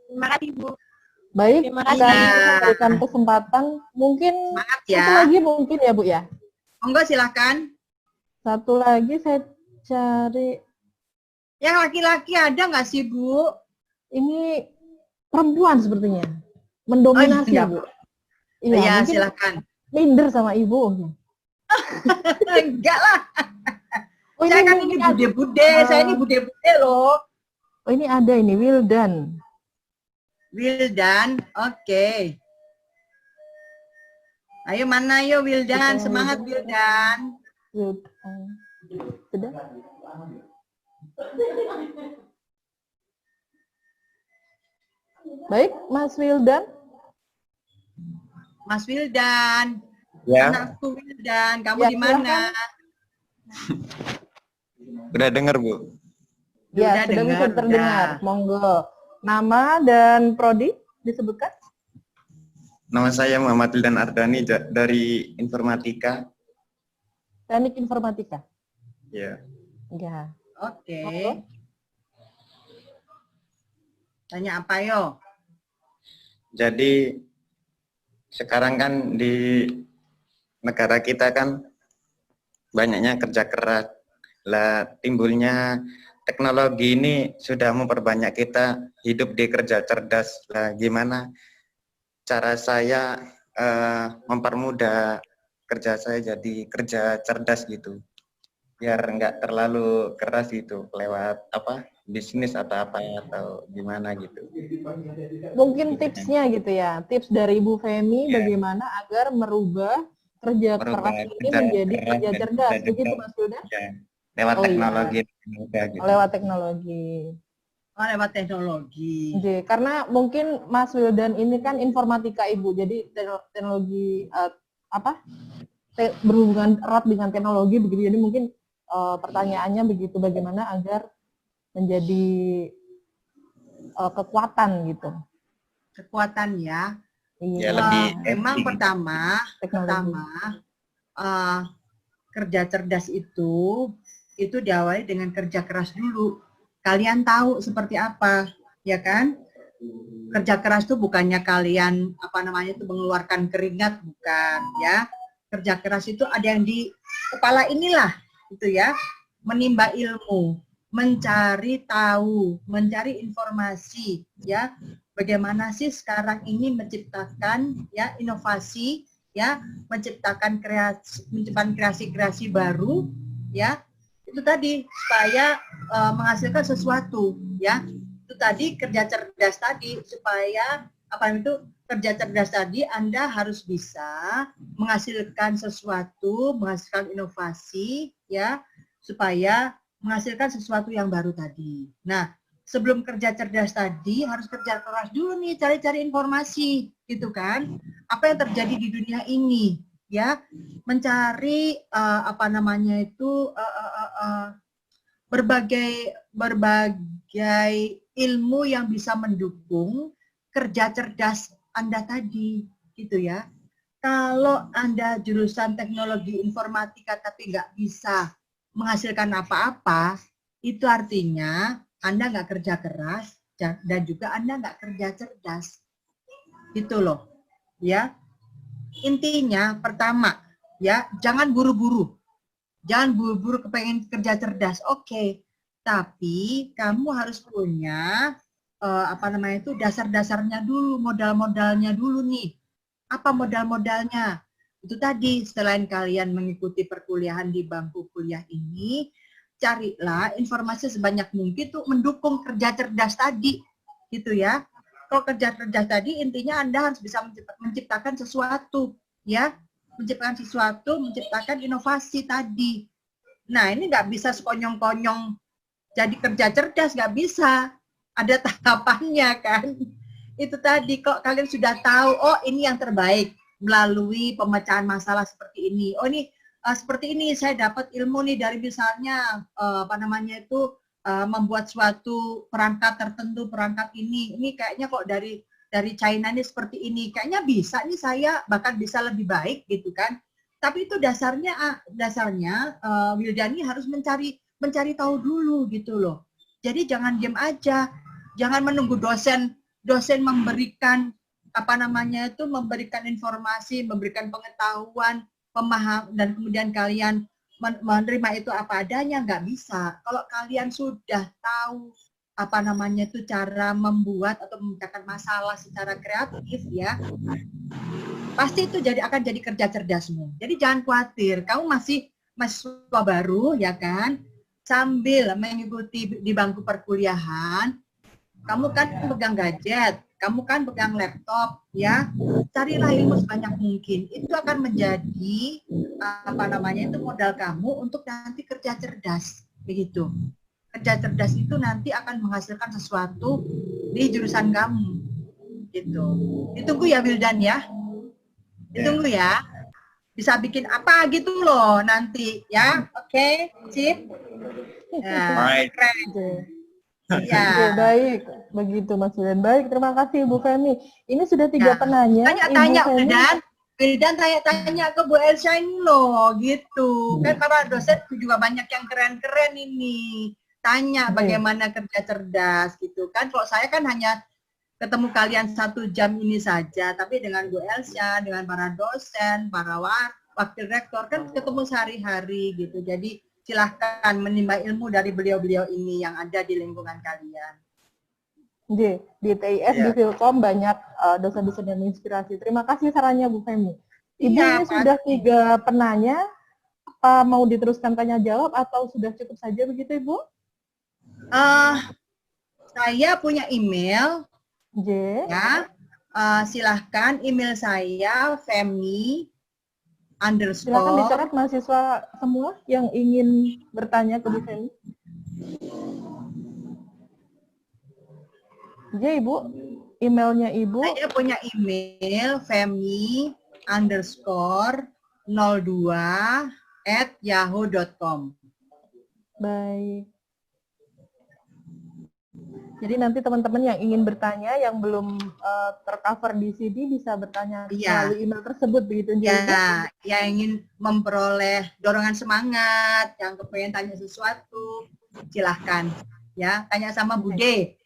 Terima kasih Bu. Baik, Terima kasih. kita berikan kesempatan. Mungkin ya. satu lagi mungkin ya Bu ya. Monggo silakan. Satu lagi saya cari. Yang laki-laki ada nggak sih Bu? Ini perempuan sepertinya. Mendominasi iya. Bu. Iya, silakan. Minder sama ibu. Enggak lah. Oh, saya kan ini bude-bude, saya ini bude-bude loh. Oh, ini ada ini, Wildan. Wildan, oke. Ayo mana yo Wildan, semangat Wildan. Sudah? Baik, Mas Wildan. Mas Wildan. Ya. Anakku Wildan, kamu di mana? Udah dengar, Bu? Ya, sudah bisa terdengar. Monggo. Nama dan prodi disebutkan? Nama saya Muhammad Wildan Ardani dari Informatika. Teknik Informatika. Ya. Ya. Oke. Tanya apa yo? Jadi sekarang kan di negara kita kan banyaknya kerja keras. Lah timbulnya teknologi ini sudah memperbanyak kita hidup di kerja cerdas. Lah gimana cara saya mempermudah kerja saya jadi kerja cerdas gitu, biar nggak terlalu keras gitu lewat apa bisnis atau apa atau gimana gitu. Mungkin tipsnya gitu ya, tips dari Ibu Femi bagaimana agar merubah kerja keras ini menjadi kerja cerdas, begitu Mas Wildan? Ya, lewat teknologi mudah gitu. Lewat teknologi. Oh, lewat teknologi. Oke, karena mungkin Mas Wildan ini kan informatika Ibu, jadi teknologi berhubungan erat dengan teknologi begitu. Jadi mungkin pertanyaannya begitu, bagaimana agar menjadi kekuatan gitu. Kekuatan ya. Ya, lebih memang pertama kerja cerdas itu diawali dengan kerja keras dulu. Kalian tahu seperti apa, ya kan? Kerja keras itu bukannya kalian mengeluarkan keringat, bukan ya. Kerja keras itu ada yang di kepala inilah, itu ya, menimba ilmu, mencari tahu, mencari informasi, ya. Bagaimana sih sekarang ini menciptakan ya inovasi, ya, menciptakan kreasi-kreasi baru, ya. Itu tadi supaya menghasilkan sesuatu, ya. Itu tadi kerja cerdas tadi, supaya kerja cerdas tadi Anda harus bisa menghasilkan sesuatu, menghasilkan inovasi, ya, supaya menghasilkan sesuatu yang baru tadi. Nah, sebelum kerja cerdas tadi harus kerja keras dulu nih, cari-cari informasi, gitu kan? Apa yang terjadi di dunia ini, ya? Mencari berbagai ilmu yang bisa mendukung kerja cerdas Anda tadi, gitu ya. Kalau Anda jurusan teknologi informatika tapi nggak bisa menghasilkan apa-apa, itu artinya Anda nggak kerja keras dan juga Anda nggak kerja cerdas. Gitu loh, ya. Intinya pertama, ya, jangan buru-buru. Jangan buru-buru kepengen kerja cerdas. Oke. Tapi kamu harus punya dasar-dasarnya dulu, modal-modalnya dulu nih. Apa modal-modalnya? Itu tadi, selain kalian mengikuti perkuliahan di bangku kuliah ini, carilah informasi sebanyak mungkin tuh mendukung kerja cerdas tadi, gitu ya. Kalau kerja cerdas tadi intinya Anda harus bisa menciptakan sesuatu, ya, menciptakan inovasi tadi. Nah, ini nggak bisa sekonyong-konyong jadi kerja cerdas, nggak bisa. Ada tahapannya kan. Itu tadi, kok kalian sudah tahu, oh ini yang terbaik melalui pemecahan masalah seperti ini. Oh ini seperti ini, saya dapat ilmu nih dari misalnya membuat suatu perangkat tertentu, perangkat ini kayaknya kok dari China ini seperti ini, kayaknya bisa nih saya bahkan bisa lebih baik gitu kan. Tapi itu dasarnya Wildani harus mencari tahu dulu gitu loh. Jadi jangan diam aja, jangan menunggu dosen memberikan memberikan informasi, memberikan pengetahuan, pemahaman, dan kemudian kalian menerima itu apa adanya, nggak bisa. Kalau kalian sudah tahu cara membuat atau memecahkan masalah secara kreatif, ya, pasti itu akan jadi kerja cerdasmu. Jadi jangan khawatir, kamu masih mahasiswa baru, ya kan, sambil mengikuti di bangku perkuliahan, kamu kan pegang gadget, kamu kan pegang laptop, ya, carilah ilmu sebanyak mungkin. Itu akan menjadi itu modal kamu untuk nanti kerja cerdas, begitu. Kerja cerdas itu nanti akan menghasilkan sesuatu di jurusan kamu, gitu. Ditunggu ya Wildan ya, ditunggu ya. Bisa bikin apa gitu loh nanti, ya, oke, sip. Ya, ya, baik, begitu Mas Wildan. Baik, terima kasih Bu Femi. Ini sudah 3 penanya. Tanya-tanya Wildan tanya-tanya ke Bu Elsa ini loh, gitu. Kan para dosen juga banyak yang keren-keren ini. tanya bagaimana kerja cerdas gitu kan. Kalau saya kan hanya ketemu kalian 1 jam ini saja, tapi dengan Bu Elsa, dengan para dosen, para wakil rektor kan ketemu sehari-hari gitu. Jadi silahkan menimba ilmu dari beliau-beliau ini yang ada di lingkungan kalian. Di TIS, di Filkom banyak dosen-dosen yang menginspirasi. Terima kasih sarannya Bu Femi. Ibu ini sudah 3 penanya, apa mau diteruskan tanya jawab atau sudah cukup saja begitu Ibu? Saya punya email, ya. Silahkan email saya Femi _. Silakan dicatat mahasiswa semua yang ingin bertanya ke Bu Femi. Ibu, emailnya Ibu. Saya punya email Femi _02@yahoo.com. Baik. Jadi nanti teman-teman yang ingin bertanya, yang belum tercover di CD bisa bertanya melalui email tersebut, begitu ya? Yang ingin memperoleh dorongan semangat, yang kepengen tanya sesuatu, silahkan ya, tanya sama Bude.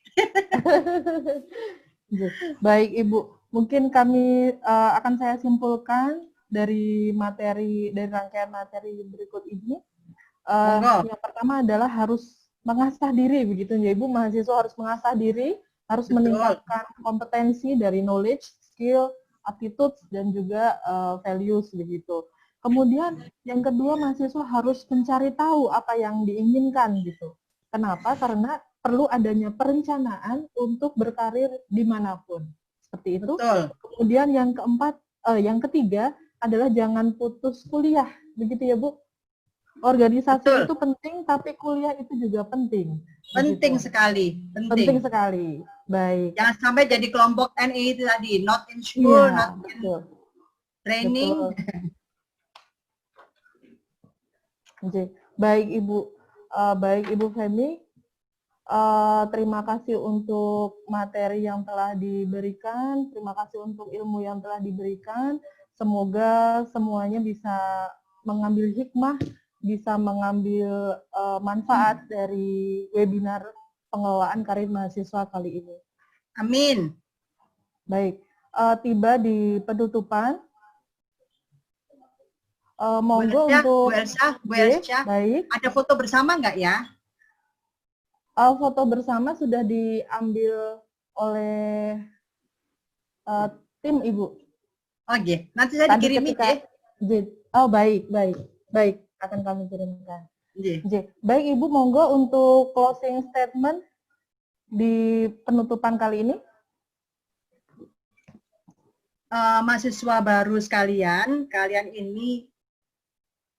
Baik Ibu, mungkin kami akan saya simpulkan dari rangkaian materi berikut ini. Yang pertama adalah harus mengasah diri, begitu ya Ibu. Mahasiswa harus mengasah diri, harus meningkatkan kompetensi dari knowledge, skill, attitude, dan juga values begitu. Kemudian yang kedua, mahasiswa harus mencari tahu apa yang diinginkan gitu. Kenapa? Karena perlu adanya perencanaan untuk berkarir dimanapun. Seperti itu. Betul. Kemudian yang ketiga adalah jangan putus kuliah, begitu ya Bu. Organisasi itu penting, tapi kuliah itu juga penting. Penting sekali. Penting sekali. Baik. Jangan sampai jadi kelompok NE itu tadi, not in school, not in training. Baik Ibu Femi. Terima kasih untuk materi yang telah diberikan. Terima kasih untuk ilmu yang telah diberikan. Semoga semuanya bisa mengambil hikmah, bisa mengambil manfaat dari webinar pengelolaan karir mahasiswa kali ini. Amin. Baik, tiba di penutupan. Monggo untuk Bu Elsa, baik. Ada foto bersama nggak ya? Foto bersama sudah diambil oleh tim Ibu. Oke, nanti saya dikirimin ya. Oh baik, akan kami kirimkan. Baik Ibu, monggo untuk closing statement di penutupan kali ini. Mahasiswa baru sekalian, kalian ini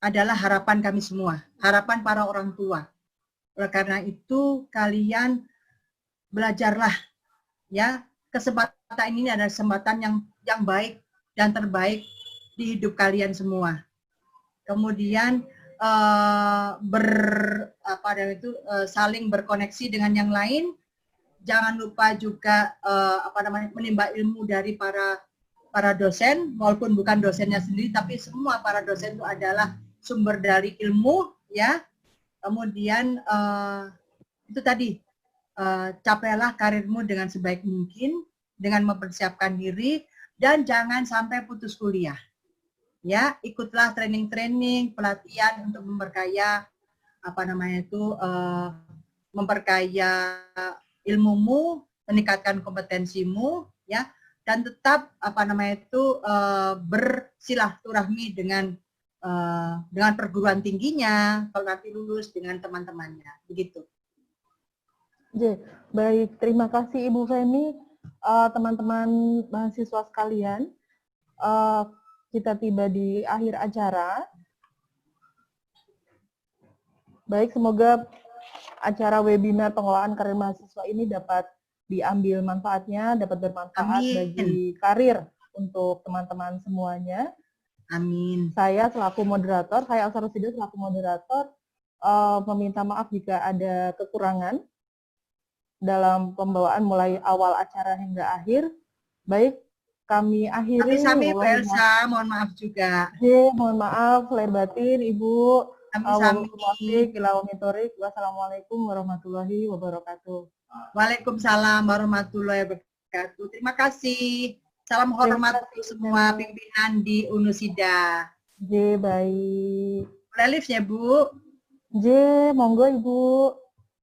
adalah harapan kami semua, harapan para orang tua. Oleh karena itu kalian belajarlah ya, kesempatan ini adalah kesempatan yang baik dan terbaik di hidup kalian semua. Kemudian saling berkoneksi dengan yang lain. Jangan lupa juga menimba ilmu dari para dosen, walaupun bukan dosennya sendiri, tapi semua para dosen itu adalah sumber dari ilmu, ya. Kemudian itu tadi, capailah karirmu dengan sebaik mungkin, dengan mempersiapkan diri, dan jangan sampai putus kuliah. Ya, ikutlah training-training, pelatihan untuk memperkaya memperkaya ilmumu, meningkatkan kompetensimu, ya, dan tetap bersilaturahmi dengan perguruan tingginya, kalau nanti lulus dengan teman-temannya, begitu. Baik, terima kasih Ibu Femi, teman-teman mahasiswa sekalian. Kita tiba di akhir acara. Baik, semoga acara webinar pengelolaan karir mahasiswa ini dapat diambil manfaatnya, dapat bermanfaat bagi karir untuk teman-teman semuanya. Amin. Saya selaku moderator, saya Elsa Rosida selaku moderator, meminta maaf jika ada kekurangan dalam pembawaan mulai awal acara hingga akhir. Baik, kami akhiri. Kami Bu Elsa, mohon maaf juga. Mohon maaf, lahir batin Ibu. Wassalamualaikum warahmatullahi wabarakatuh. Waalaikumsalam warahmatullahi wabarakatuh. Terima kasih. Salam hormat untuk semua pimpinan di Unusida. J, baik. Boleh lift ya, Bu? J, monggo Ibu.